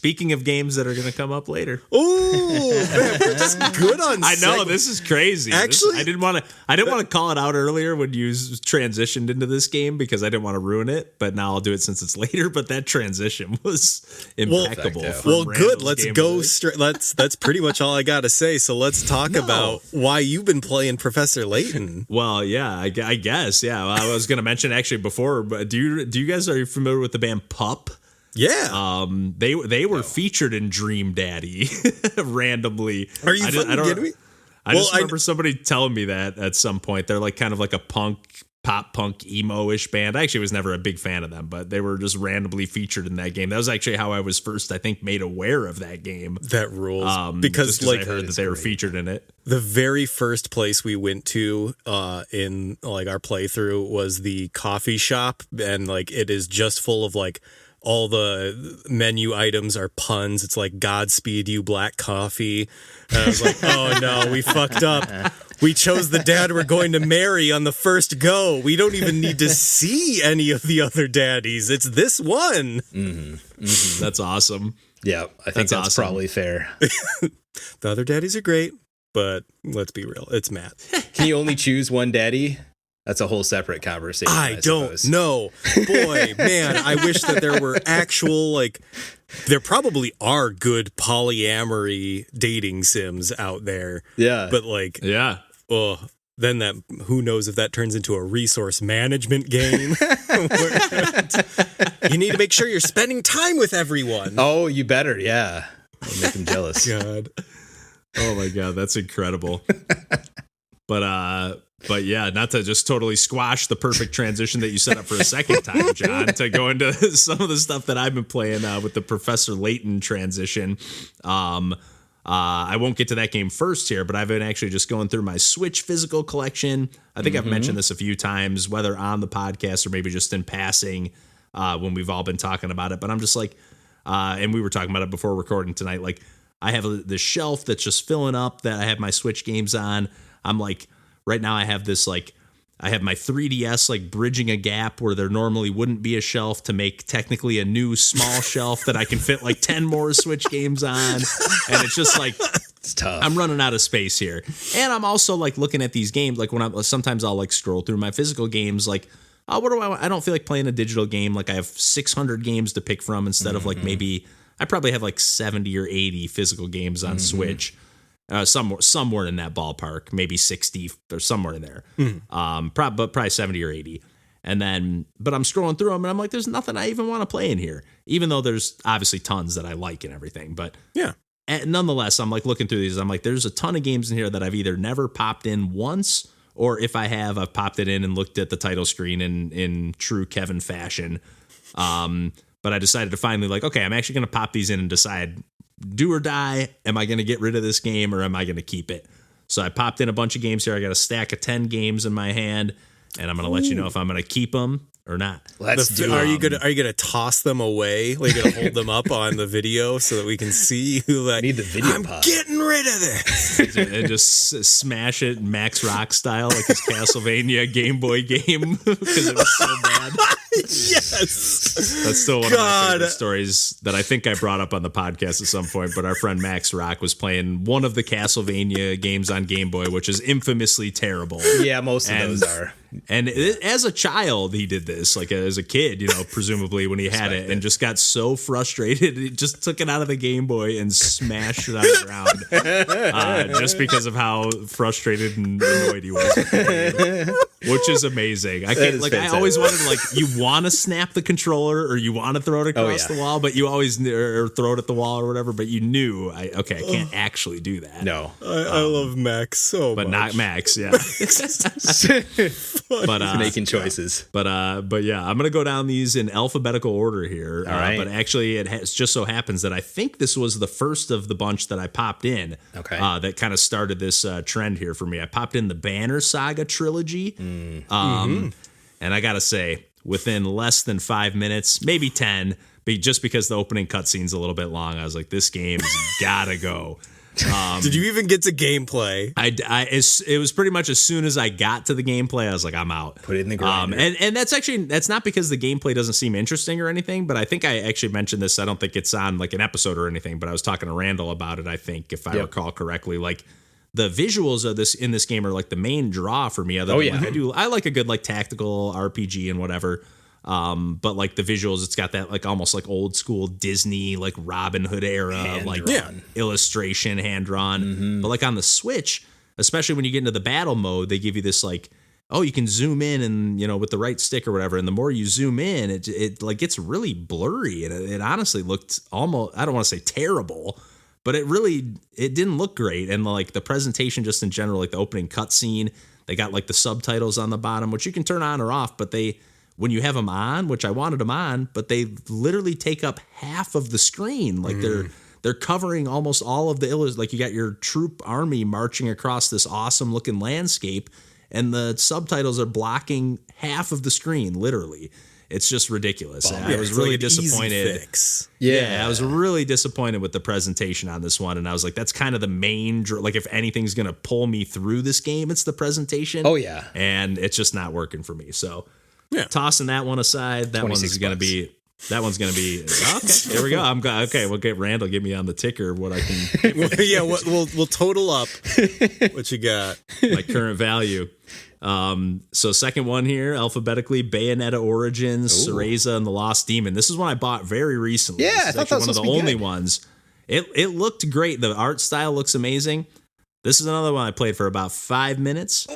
that are going to come up later. Oh, man, we're just good on. I know, this is crazy. I didn't want to call it out earlier when you transitioned into this game because I didn't want to ruin it, but now I'll do it since it's later. But that transition was impeccable. Well, good. Let's go straight. That's pretty much all I got to say. So let's talk about why you've been playing Professor Layton. Well, yeah, I guess. Yeah, well, I was going to mention actually before, but are you familiar with the band Pup? Yeah. They were featured in Dream Daddy randomly. Are you kidding me? I just remember somebody telling me that at some point. They're like kind of like a pop punk emo-ish band. I actually was never a big fan of them, but they were just randomly featured in that game. That was actually how I was first, I think, made aware of that game. That rules. Because like I heard that they were featured in it. The very first place we went to in like our playthrough was the coffee shop, and like it is just full of like all the menu items are puns. It's like Godspeed you black coffee. And I was like, oh no, we fucked up. We chose the dad we're going to marry on the first go. We don't even need to see any of the other daddies. It's this one. That's awesome. Yeah, I think that's awesome. Probably fair. The other daddies are great, but let's be real. It's Matt. Can you only choose one daddy That's a whole separate conversation. I don't know. Boy, man, I wish that there were actual, like, there probably are good polyamory dating sims out there. Yeah. But, like, Yeah. oh, then that, who knows if that turns into a resource management game. You need to make sure you're spending time with everyone. Oh, you better. Yeah. I'll make them jealous. God. Oh my God, that's incredible. But yeah, not to just totally squash the perfect transition that you set up for a second time, John, to go into some of the stuff that I've been playing with the Professor Layton transition. I won't get to that game first here, but I've been actually just going through my Switch physical collection. I think I've mentioned this a few times, whether on the podcast or maybe just in passing when we've all been talking about it. But I'm just like, and we were talking about it before recording tonight, like I have this shelf that's just filling up that I have my Switch games on. I'm like, right now I have this, like, I have my 3DS, like, bridging a gap where there normally wouldn't be a shelf to make technically a new small shelf that I can fit like 10 more Switch games on. And it's just like, It's tough. I'm running out of space here. And I'm also like looking at these games, like sometimes I'll like scroll through my physical games, like, oh, what do I want? I don't feel like playing a digital game. Like I have 600 games to pick from instead of like maybe I probably have like 70 or 80 physical games on Switch. Somewhere in that ballpark, maybe 60 or somewhere in there. Probably 70 or 80. And then, but I'm scrolling through them and I'm like, there's nothing I even want to play in here, even though there's obviously tons that I like and everything. But yeah, nonetheless, I'm like looking through these. I'm like, there's a ton of games in here that I've either never popped in once, or if I have, I've popped it in and looked at the title screen in true Kevin fashion. But I decided to finally like, okay, I'm actually going to pop these in and decide, do or die. Am I going to get rid of this game or am I going to keep it? So I popped in a bunch of games here. I got a stack of 10 games in my hand, and I'm going to let you know if I'm going to keep them or not. Let's do Are you gonna toss them away? Like, you gonna hold them up on the video so that we can see who, like, need the video I'm pop. getting rid of this. And just smash it Max Rock style, like his Castlevania Game Boy game, because it was so bad. Yes, that's still one of my favorite stories that I think I brought up on the podcast at some point. But our friend Max Rock was playing one of the Castlevania games on Game Boy, which is infamously terrible. Yeah, most of those are. And as a child, he did this, like as a kid, you know, presumably when he had it, and just got so frustrated, he just took it out of the Game Boy and smashed it on the ground, just because of how frustrated and annoyed he was with the game, which is amazing. I can't, like, fantastic. I always wanted, like, you want to snap the controller or you want to throw it across the wall, but you always or throw it at the wall or whatever. But you knew, I can't actually do that. No, I love Max so much, but not Max. Yeah. But making choices. But yeah, I'm gonna go down these in alphabetical order here. All right. But actually, just so happens that I think this was the first of the bunch that I popped in. Okay. That kind of started this trend here for me. I popped in the Banner Saga trilogy. And I gotta say, within less than 5 minutes, maybe 10, but just because the opening cutscene's a little bit long, I was like, this game's gotta go. Did you even get to gameplay? It was pretty much as soon as I got to the gameplay, I was like, I'm out. Put it in the grinder. And that's not because the gameplay doesn't seem interesting or anything, but I think I actually mentioned this. I don't think it's on like an episode or anything, but I was talking to Randall about it, I think, if I recall correctly. Like, the visuals of this in this game are like the main draw for me. I like a good like tactical RPG and whatever. But like the visuals, it's got that like almost like old school Disney, like Robin Hood era, illustration, hand drawn. But like on the Switch, especially when you get into the battle mode, they give you this like, oh, you can zoom in and, you know, with the right stick or whatever. And the more you zoom in, it like gets really blurry. And it honestly looked almost, I don't want to say terrible, but it didn't look great. And like the presentation just in general, like the opening cutscene, they got like the subtitles on the bottom, which you can turn on or off, but when you have them on, which I wanted them on, but they literally take up half of the screen. Like they're covering almost all of the like you got your troop army marching across this awesome looking landscape, and the subtitles are blocking half of the screen, literally. It's just ridiculous. I was really disappointed. Yeah, I was really disappointed with the presentation on this one, and I was like, that's kind of the main, like, if anything's going to pull me through this game, it's the presentation. Oh, yeah. And it's just not working for me, so... Yeah. Tossing that one aside, that one's going to be okay. Here we go. Okay. We'll get Randall. Get me on the ticker. What I can. We'll total up what you got. My current value. So second one here, alphabetically, Bayonetta Origins, Cereza, and the Lost Demon. This is one I bought very recently. Yeah, this I is thought actually that was one of the supposed to be only good. ones. It looked great. The art style looks amazing. This is another one I played for about 5 minutes,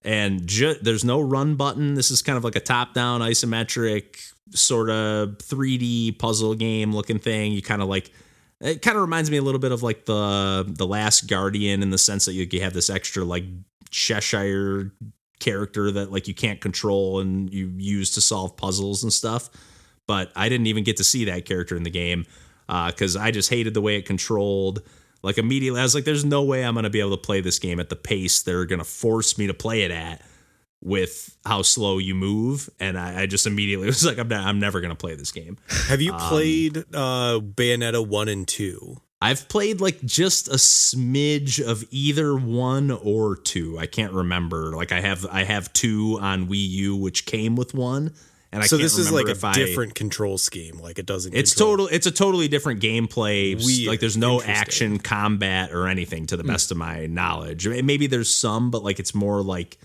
and there's no run button. This is kind of like a top-down isometric sort of 3D puzzle game looking thing. You kind of like, it kind of reminds me a little bit of like the Last Guardian in the sense that you have this extra like Cheshire character that like you can't control and you use to solve puzzles and stuff. But I didn't even get to see that character in the game because I just hated the way it controlled. Like immediately, I was like, "There's no way I'm going to be able to play this game at the pace they're going to force me to play it at with how slow you move." And I just immediately was like, "I'm never going to play this game." Have you played Bayonetta 1 and 2? I've played like just a smidge of either 1 or 2. I can't remember. Like I have 2 on Wii U, which came with 1. And I so can't this is like remember a different control scheme. Like it doesn't. It's a totally different gameplay. Weird. Like there's no action combat or anything to the best of my knowledge. Maybe there's some, but like it's more like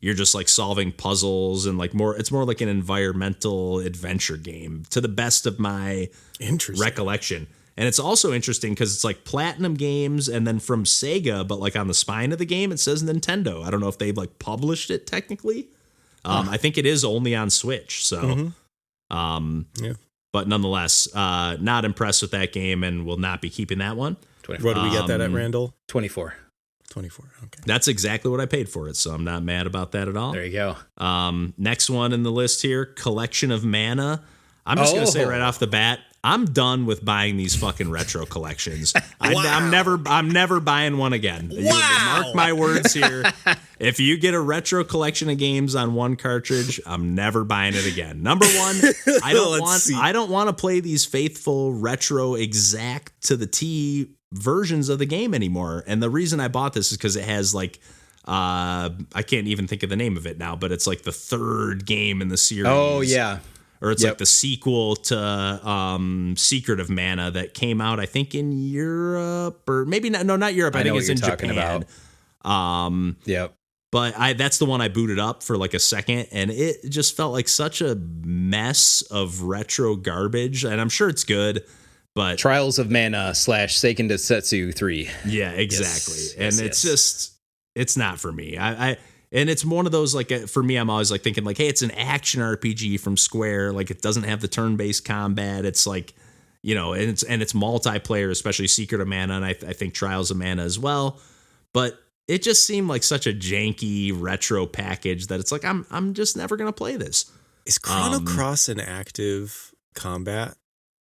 you're just like solving puzzles and like it's more like an environmental adventure game to the best of my recollection. And it's also interesting because it's like Platinum Games and then from Sega, but like on the spine of the game it says Nintendo. I don't know if they've like published it technically. I think it is only on Switch. So, but nonetheless, not impressed with that game and will not be keeping that one. 24. What do we get that at, Randall? 24. 24. Okay. That's exactly what I paid for it. So I'm not mad about that at all. There you go. Next one in the list here, Collection of Mana. I'm just going to say right off the bat, I'm done with buying these fucking retro collections. I'm never buying one again. You mark my words here. If you get a retro collection of games on one cartridge, I'm never buying it again. Number one, I don't want to play these faithful retro exact to the T versions of the game anymore. And the reason I bought this is because it has like I can't even think of the name of it now, but it's like the third game in the series. Oh yeah. Or it's like the sequel to Secret of Mana that came out, I think, in Europe or maybe not Europe. I think it's in Japan. Yep. But that's the one I booted up for like a second, and it just felt like such a mess of retro garbage. And I'm sure it's good, but Trials of Mana / Seiken Densetsu 3. Yeah, exactly. It's not for me. And it's one of those, like, for me, I'm always like thinking like, hey, it's an action RPG from Square. Like it doesn't have the turn-based combat. It's like, you know, and it's multiplayer, especially Secret of Mana. And I think Trials of Mana as well. But it just seemed like such a janky retro package that it's like, I'm just never going to play this. Is Chrono Cross an active combat,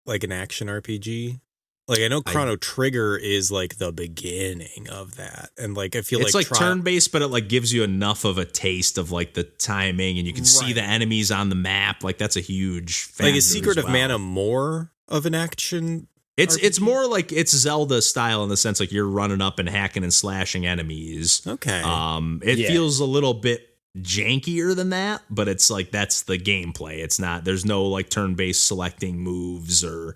like an action RPG? Like I know Chrono Trigger is like the beginning of that, and like I feel it's like turn-based, but it like gives you enough of a taste of like the timing, and you can see the enemies on the map. Like that's a huge factor. Like is Secret of Mana more of an action? It's more like it's Zelda style in the sense like you're running up and hacking and slashing enemies. Okay, it feels a little bit jankier than that, but it's like that's the gameplay. It's not. There's no like turn-based selecting moves or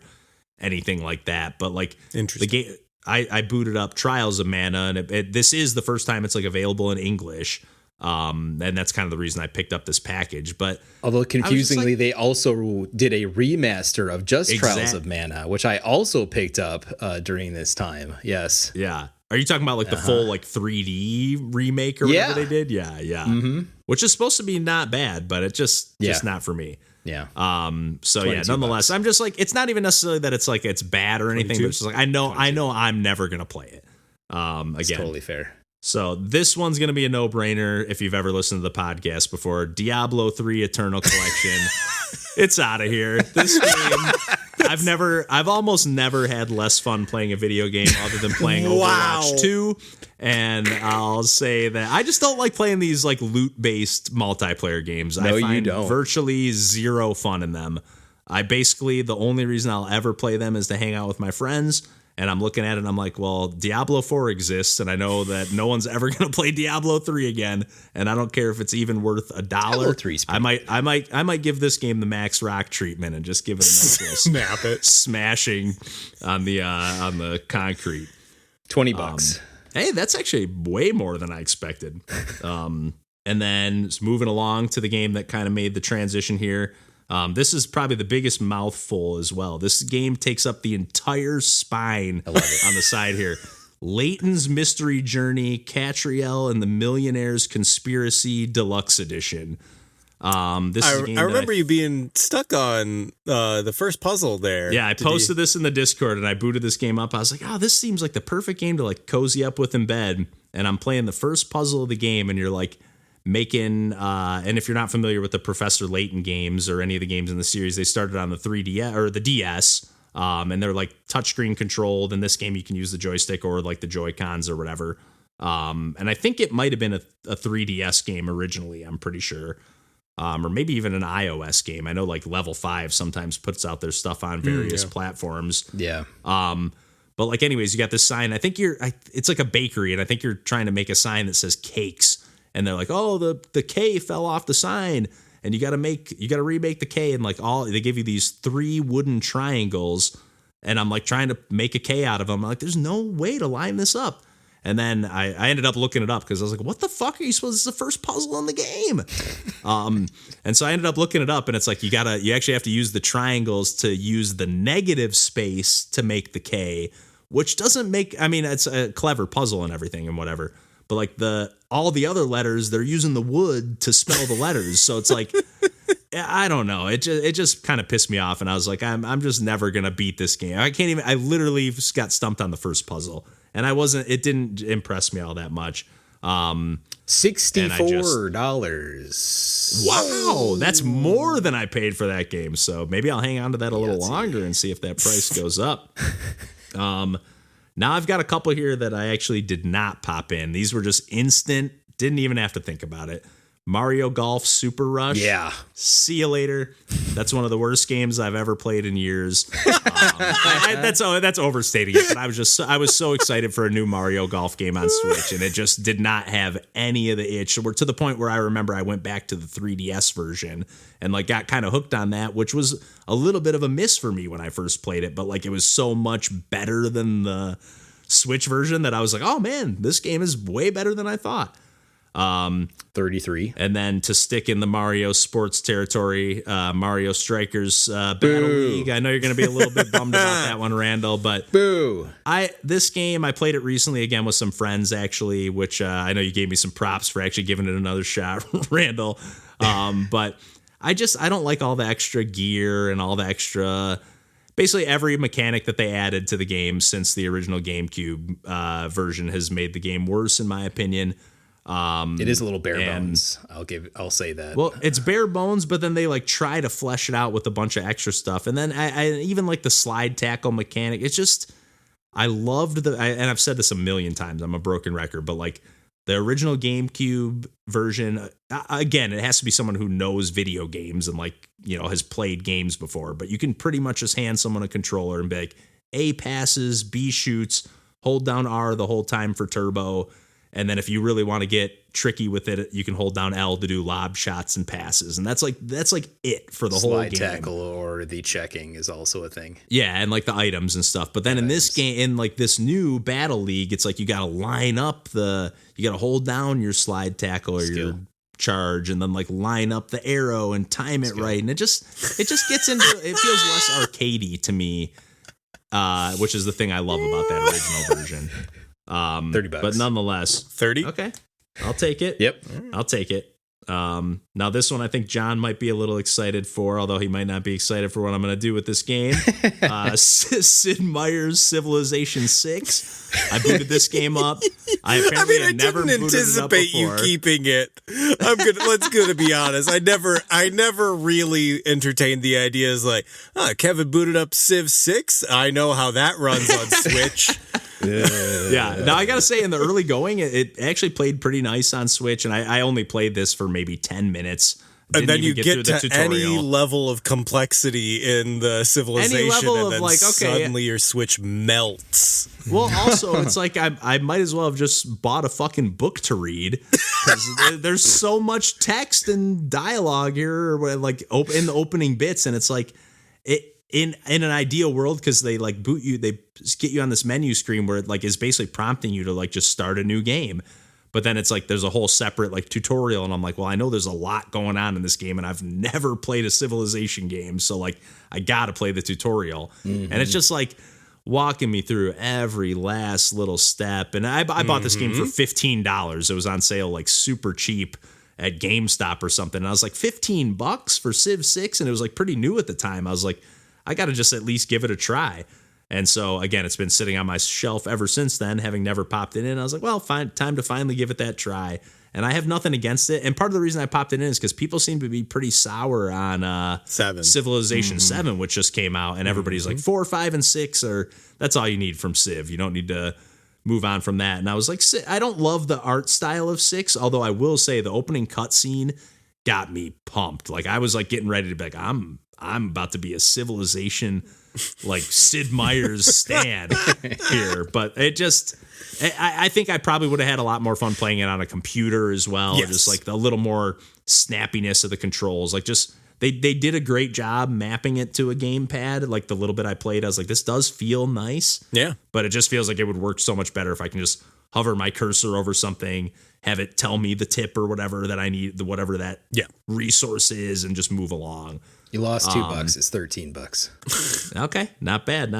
anything like that, but like the game, I booted up Trials of Mana, and this is the first time it's like available in English, and that's kind of the reason I picked up this package. But although confusingly, they also did a remaster of Trials of Mana, which I also picked up during this time. Yes, yeah. Are you talking about like the full like 3D remake or whatever they did? Yeah. Mm-hmm. Which is supposed to be not bad, but it just not for me. Yeah. So yeah, nonetheless, I'm just like, it's not even necessarily that it's like it's bad or anything, but it's just like I know I'm never gonna play it. Again, it's totally fair. So this one's gonna be a no-brainer if you've ever listened to the podcast before. Diablo 3 Eternal Collection. It's out of here. This game, I've almost never had less fun playing a video game other than playing Overwatch 2. And I'll say that I just don't like playing these like loot-based multiplayer games. No, I find you don't. Virtually zero fun in them. The only reason I'll ever play them is to hang out with my friends. And I'm looking at it and I'm like, well, Diablo 4 exists, and I know that no one's ever going to play Diablo 3 again, and I don't care if it's even worth $1. I might give this game the Max Rock treatment and just give it a nice little snap it, smashing on the concrete. $20. Hey, that's actually way more than I expected. And then moving along to the game that kind of made the transition here. This is probably the biggest mouthful as well. This game takes up the entire spine on the side here. Layton's Mystery Journey, Catriel and the Millionaire's Conspiracy Deluxe Edition. This is a game I remember you being stuck on the first puzzle there. Yeah, I posted this in the Discord and I booted this game up. I was like, oh, this seems like the perfect game to like cozy up with in bed. And I'm playing the first puzzle of the game and you're like making, and if you're not familiar with the Professor Layton games or any of the games in the series, they started on the 3DS or the DS. And they're like touchscreen controlled. In this game, you can use the joystick or like the Joy-Cons or whatever. And I think it might have been a 3DS game originally, I'm pretty sure. Or maybe even an iOS game. I know like Level 5 sometimes puts out their stuff on various platforms. Yeah. But like anyways, you got this sign. I think it's like a bakery, and I think you're trying to make a sign that says cakes. And they're like, oh, the K fell off the sign. And you got to remake the K, and like they give you these 3 wooden triangles, and I'm like trying to make a K out of them. I'm like, there's no way to line this up. And then I ended up looking it up because I was like, what the fuck are you supposed to? This is the first puzzle in the game. And so I ended up looking it up, and it's like you actually have to use the triangles to use the negative space to make the K, which doesn't make, I mean, it's a clever puzzle and everything and whatever. But like all the other letters, they're using the wood to spell the letters. So it's like, I don't know. It just kind of pissed me off. And I was like, I'm just never going to beat this game. I literally got stumped on the first puzzle, and it didn't impress me all that much. $64. Wow. That's more than I paid for that game. So maybe I'll hang on to that a little longer and see if that price goes up. Now I've got a couple here that I actually did not pop in. These were just instant, didn't even have to think about it. Mario Golf Super Rush. Yeah. See you later. That's one of the worst games I've ever played in years. That's overstating it, but I was so excited for a new Mario Golf game on Switch, and it just did not have any of the itch. We're to the point where I remember I went back to the 3DS version and like got kind of hooked on that, which was a little bit of a miss for me when I first played it, but like it was so much better than the Switch version that I was like, oh man, this game is way better than I thought. 33. And then to stick in the Mario sports territory, Mario Strikers Battle League. I know you're going to be a little bit bummed about that one, Randall, but this game, I played it recently again with some friends actually, which I know you gave me some props for actually giving it another shot, Randall. But I don't like all the extra gear and all the extra, basically every mechanic that they added to the game since the original GameCube version has made the game worse in my opinion. It is a little bare bones. I'll say that. Well, it's bare bones, but then they like try to flesh it out with a bunch of extra stuff. And then I even like the slide tackle mechanic. It's just, I loved and I've said this a million times, I'm a broken record, but like the original GameCube version, again, it has to be someone who knows video games and like, has played games before, but you can pretty much just hand someone a controller and be like, A passes, B shoots, hold down R the whole time for turbo. And then if you really want to get tricky with it, you can hold down L to do lob shots and passes. And that's like it for the whole game. Slide tackle or the checking is also a thing. Yeah, and like the items and stuff. But then in this game, in like this new Battle League, it's like you got to line up you got to hold down your slide tackle or your charge and then like line up the arrow and time it right. And it just gets into, it feels less arcadey to me, which is the thing I love about that original version. $30, but nonetheless, 30. Okay, I'll take it. Yep, I'll take it. Now this one I think John might be a little excited for, although he might not be excited for what I'm going to do with this game. Sid Meier's Civilization 6. I booted this game up. I didn't anticipate you keeping it. Let's go to be honest. I never really entertained the ideas like, Kevin booted up Civ 6. I know how that runs on Switch. Yeah. Now I gotta say, in the early going, it actually played pretty nice on Switch, and I only played this for maybe 10 minutes. And then you get to any level of complexity in the civilization, and then suddenly your Switch melts. Well, also, it's like I might as well have just bought a fucking book to read, because there's so much text and dialogue here, like in the opening bits, and it's like in an ideal world, because they like they get you on this menu screen where it like is basically prompting you to like just start a new game. But then it's like there's a whole separate like tutorial, and I'm like, well, I know there's a lot going on in this game, and I've never played a Civilization game, so like I gotta play the tutorial. And it's just like walking me through every last little step. And I bought this game for $15. It was on sale like super cheap at GameStop or something. And I was like, $15 for Civ 6, and it was like pretty new at the time. I was like, I gotta just at least give it a try. And so, again, it's been sitting on my shelf ever since then, having never popped it in. I was like, well, fine, time to finally give it that try. And I have nothing against it. And part of the reason I popped it in is because people seem to be pretty sour on Civilization 7, which just came out. And everybody's like, 4, 5, and 6 that's all you need from Civ. You don't need to move on from that. And I was like, I don't love the art style of 6, although I will say the opening cutscene got me pumped. Like, I was like getting ready to be like, I'm about to be a Civilization like Sid Meier's stan here. But it just, I think I probably would have had a lot more fun playing it on a computer as well. Yes. Just like a little more snappiness of the controls. Like just, they did a great job mapping it to a gamepad. Like the little bit I played, I was like, this does feel nice. Yeah. But it just feels like it would work so much better if I can just hover my cursor over something, have it tell me the tip or whatever that I need, whatever that resource is, and just move along. You lost $2. It's $13. Okay, not bad.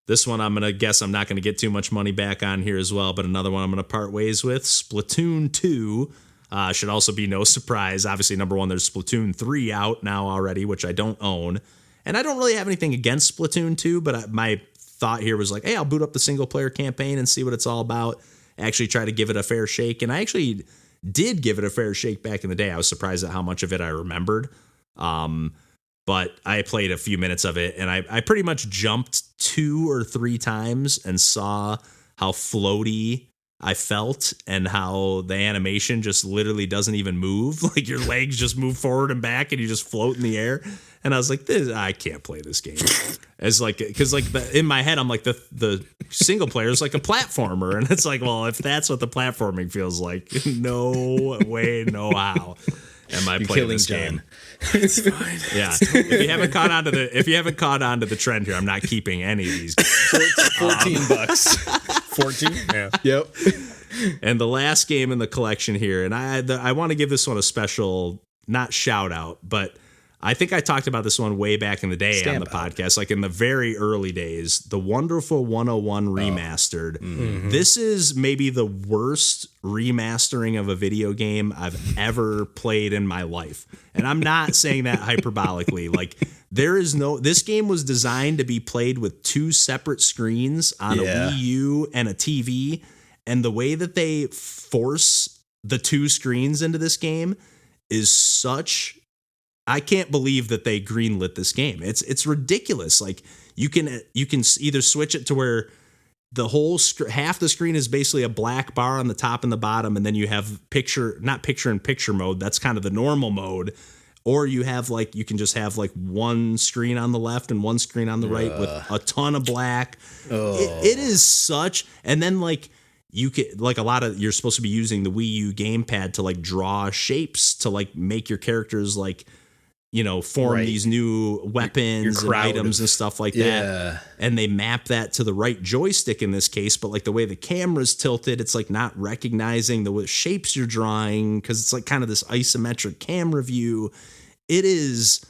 This one I'm gonna guess I'm not gonna get too much money back on here as well, but another one I'm gonna part ways with. Splatoon 2 should also be no surprise. Obviously, number one, there's Splatoon 3 out now already, which I don't own, and I don't really have anything against Splatoon 2, but my thought here was like, hey, I'll boot up the single player campaign and see what it's all about. Actually, try to give it a fair shake, and I actually did give it a fair shake back in the day. I was surprised at how much of it I remembered. But I played a few minutes of it, and I pretty much jumped 2 or 3 times and saw how floaty I felt and how the animation just literally doesn't even move. Like your legs just move forward and back and you just float in the air. And I was like, I can't play this game. It's like, because like in my head, I'm like the single player is like a platformer. And it's like, well, if that's what the platforming feels like, no way, no how am I playing this game. It's fine. Yeah. If you haven't caught on to the trend here, I'm not keeping any of these games. $14. 14? Yeah. Yep. And the last game in the collection here, and I want to give this one a special, not shout out, but I think I talked about this one way back in the day on the podcast, like in the very early days, the Wonderful 101 Remastered. This is maybe the worst remastering of a video game I've ever played in my life. And I'm not saying that hyperbolically. Like this game was designed to be played with 2 separate screens on a Wii U and a TV. And the way that they force the 2 screens into this game is such... I can't believe that they greenlit this game. It's ridiculous. Like you can either switch it to where the whole half the screen is basically a black bar on the top and the bottom, and then you have not picture in picture mode. That's kind of the normal mode. Or you have like you can just have like one screen on the left and one screen on the right with a ton of black. It is such, and then like. You can like you're supposed to be using the Wii U gamepad to like draw shapes to like make your characters like, form these new weapons and items and stuff like that. And they map that to the right joystick in this case. But like the way the camera's tilted, it's like not recognizing the shapes you're drawing because it's like kind of this isometric camera view. It is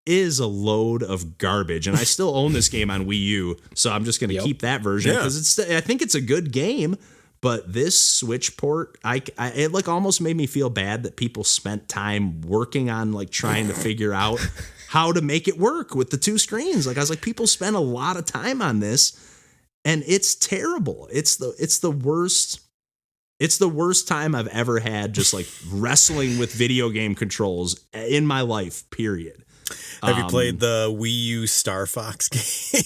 a load of garbage. And I still own this game on Wii U. So I'm just going to keep that version because I think it's a good game. But this Switch port, it like almost made me feel bad that people spent time working on like trying to figure out how to make it work with the 2 screens. Like I was like, people spent a lot of time on this, and it's terrible. It's the worst. It's the worst time I've ever had just like wrestling with video game controls in my life. Period. Have you played the Wii U Star Fox game?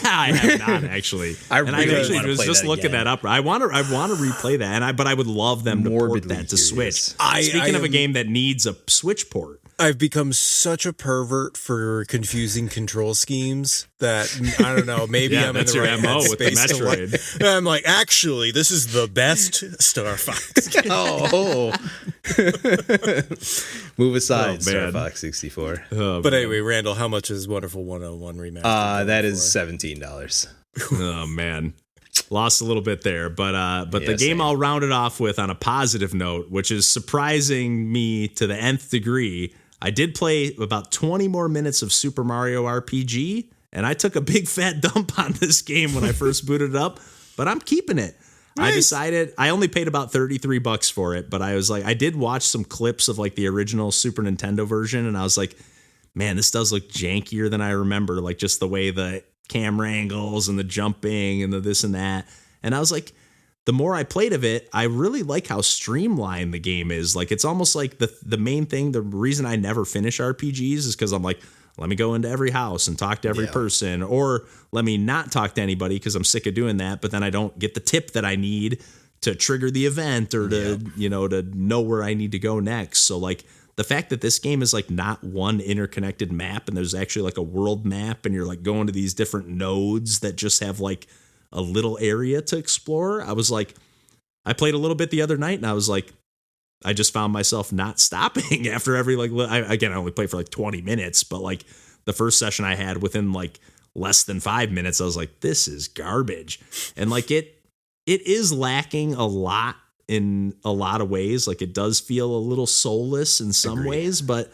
I have not actually. I was just looking that up. I want to replay that, but I would love them to port that to Switch. Speaking of a game that needs a Switch port, I've become such a pervert for confusing control schemes that I don't know. Maybe I'm in the right MO with the Metroid. I'm like, actually, this is the best Star Fox game. Move aside, Star Fox 64. But anyway, Randall, how much is Wonderful 101 Remastered? That is $17. Oh man. lost a little bit there, but the game same. I'll round it off with on a positive note, which is surprising me to the nth degree. I did play about 20 more minutes of Super Mario RPG, and I took a big fat dump on this game when I first booted it up, but I'm keeping it. Nice. I decided I only paid about $33 for it, but I was like, I did watch some clips of like the original Super Nintendo version, and I was like, man, this does look jankier than I remember, like just the way the camera angles and the jumping and the this and that. And I was like, the more I played of it, I really like how streamlined the game is. Like, it's almost like the main thing, the reason I never finish RPGs is because I'm like, let me go into every house and talk to every person, or let me not talk to anybody because I'm sick of doing that. But then I don't get the tip that I need to trigger the event or to, to know where I need to go next. So like the fact that this game is like not one interconnected map and there's actually like a world map and you're like going to these different nodes that just have like a little area to explore. I was like, I played a little bit the other night and I was like, I just found myself not stopping after every, like, I only played for like 20 minutes, but like the first session I had within like less than 5 minutes, I was like, this is garbage. And like it is lacking a lot in a lot of ways. Like it does feel a little soulless in some ways, but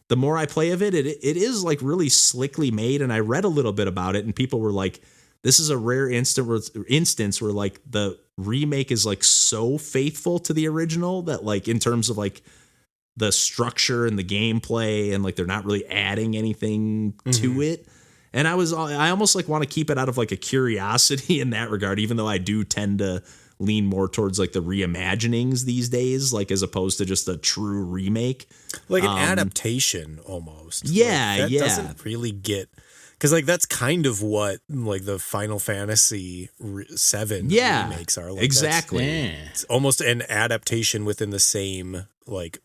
the more I play of it, it is like really slickly made. And I read a little bit about it and people were like, this is a rare instance where like the remake is like so faithful to the original that like in terms of like the structure and the gameplay and like they're not really adding anything to it. And I almost like want to keep it out of like a curiosity in that regard, even though I do tend to lean more towards like the reimaginings these days, like as opposed to just a true remake, like an adaptation almost. Yeah. Like, that doesn't really get. Because, like, that's kind of what, like, the Final Fantasy 7 remakes are. Like, exactly. It's almost an adaptation within the same, like,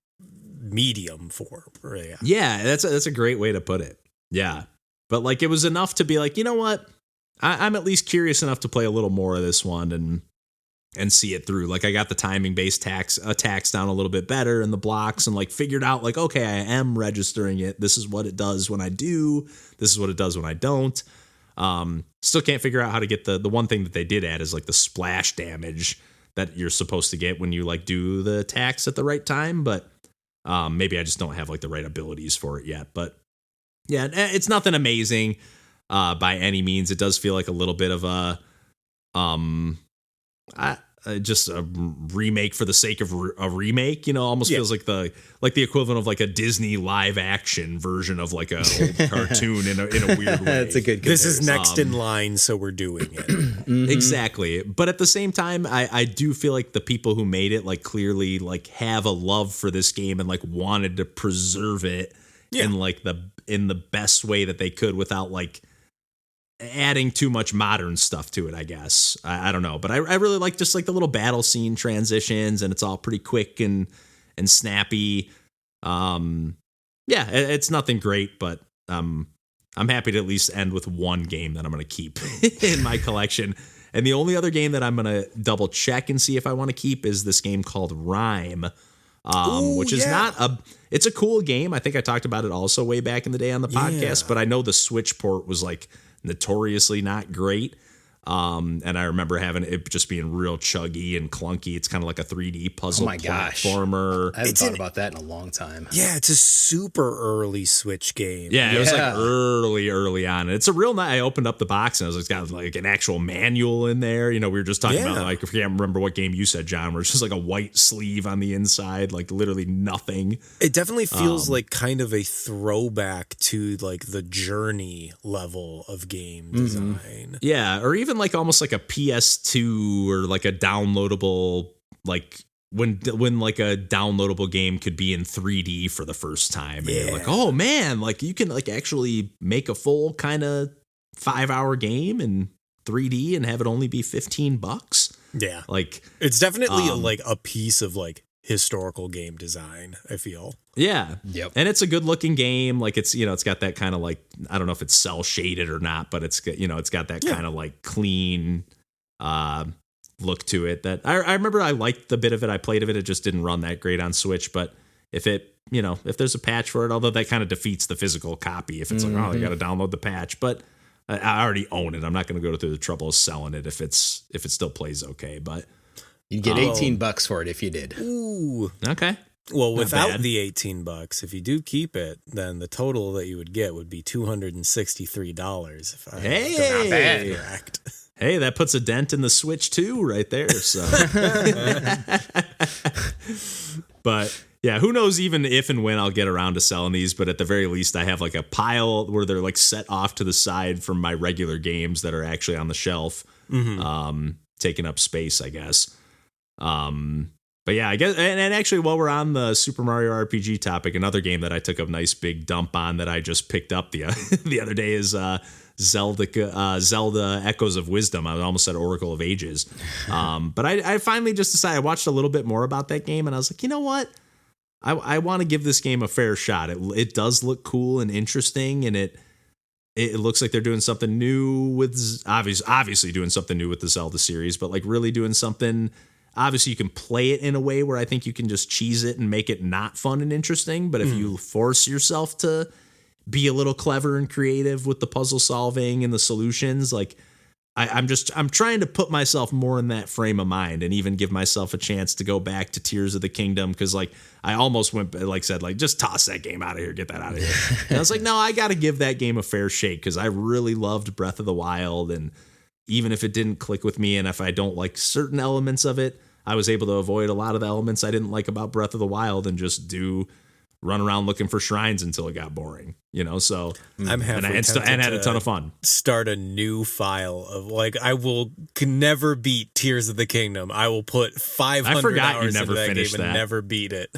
medium form. Right? Yeah, that's a great way to put it. Yeah. But, like, it was enough to be like, you know what? I'm at least curious enough to play a little more of this one and see it through. Like, I got the timing-based attacks down a little bit better and the blocks and, like, figured out, like, okay, I am registering it. This is what it does when I do. This is what it does when I don't. Still can't figure out how to get the one thing that they did add is, like, the splash damage that you're supposed to get when you, like, do the attacks at the right time. But maybe I just don't have, like, the right abilities for it yet. But, yeah, it's nothing amazing by any means. It does feel like a little bit of a... just a remake for the sake of a remake, almost feels like the equivalent of like a Disney live action version of like a old cartoon in a weird way. That's a good comparison. This is next in line, so we're doing it. Exactly. But at the same time, I do feel like the people who made it like clearly like have a love for this game and like wanted to preserve it in like in the best way that they could without like adding too much modern stuff to it, I guess. I don't know. But I really like just like the little battle scene transitions and it's all pretty quick and snappy. It's nothing great, but I'm happy to at least end with one game that I'm going to keep in my collection. And the only other game that I'm going to double check and see if I want to keep is this game called Rime, which is it's a cool game. I think I talked about it also way back in the day on the podcast, but I know the Switch port was like notoriously not great. And I remember having it just being real chuggy and clunky. It's kind of like a 3D puzzle platformer. I haven't thought about that in a long time. Yeah, it's a super early Switch game. Yeah, it was like early on. And it's a real nice. I opened up the box and it was got like an actual manual in there. We were just talking about like, I can't remember what game you said, John, where it's just like a white sleeve on the inside, like literally nothing. It definitely feels like kind of a throwback to like the Journey level of game design. Yeah, or even like almost like a PS2 or like a downloadable, like when like a downloadable game could be in 3D for the first time. And you're like, oh man, like you can like actually make a full kind of 5-hour game in 3D and have it only be $15. Yeah. Like it's definitely like a piece of like historical game design, I feel. Yeah. Yep. And it's a good looking game. Like it's, it's got that kind of like, I don't know if it's cell shaded or not, but it's, it's got that kind of like clean look to it that I remember I liked the bit of it. I played of it. It just didn't run that great on Switch. But if it, if there's a patch for it, although that kind of defeats the physical copy, if it's like, oh, you got to download the patch. But I already own it. I'm not going to go through the trouble of selling it if it still plays okay. But you'd get $18 for it if you did. Ooh. Okay. Well, without the $18, if you do keep it, then the total that you would get would be $263. If I not bad. Correct. Hey, that puts a dent in the Switch too, right there. So, but yeah, who knows even if and when I'll get around to selling these. But at the very least, I have like a pile where they're like set off to the side from my regular games that are actually on the shelf, taking up space, I guess. But yeah, I guess, and actually, while we're on the Super Mario RPG topic, another game that I took a nice big dump on that I just picked up the other day is Zelda Echoes of Wisdom. I almost said Oracle of Ages. But I finally just decided, I watched a little bit more about that game, and I was like, you know what? I want to give this game a fair shot. It does look cool and interesting, and it looks like they're doing something new with, obviously doing something new with the Zelda series, but like really doing something. Obviously, you can play it in a way where I think you can just cheese it and make it not fun and interesting. But if you force yourself to be a little clever and creative with the puzzle solving and the solutions, like I'm trying to put myself more in that frame of mind and even give myself a chance to go back to Tears of the Kingdom. Cause like I almost went, like said, like just toss that game out of here, get that out of here. And I was like, no, I got to give that game a fair shake. Cause I really loved Breath of the Wild. And even if it didn't click with me and if I don't like certain elements of it, I was able to avoid a lot of the elements I didn't like about Breath of the Wild and just run around looking for shrines until it got boring, so I'm happy and had a ton of fun. Start a new file of like can never beat Tears of the Kingdom. I will put 500 hours into that game and never beat it.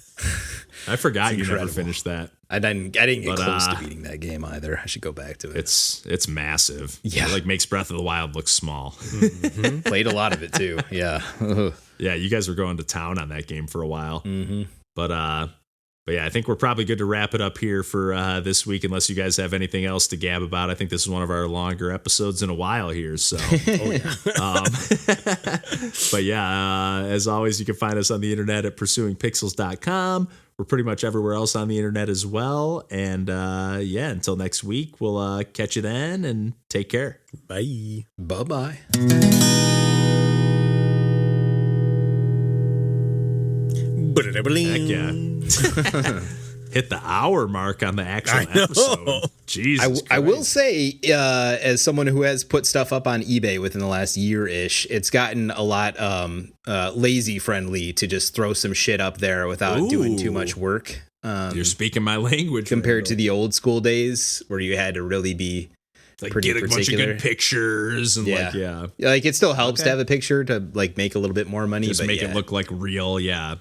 I forgot you never finished that. I didn't get close to beating that game either. I should go back to it. It's massive. Yeah, it like makes Breath of the Wild look small. Played a lot of it too. Yeah, yeah. You guys were going to town on that game for a while. But yeah, I think we're probably good to wrap it up here for this week, unless you guys have anything else to gab about. I think this is one of our longer episodes in a while here. So, but yeah, as always, you can find us on the internet at pursuingpixels.com. We're pretty much everywhere else on the internet as well. And yeah, until next week, we'll catch you then and take care. Bye. Bye-bye. Heck yeah. Hit the hour mark on the actual episode. Jesus I will say, as someone who has put stuff up on eBay within the last year-ish, it's gotten a lot lazy friendly to just throw some shit up there without doing too much work. You're speaking my language. Compared to the old school days where you had to really be like pretty get a bunch of good pictures and like it still helps to have a picture to like make a little bit more money, just but make it look like real. Yeah.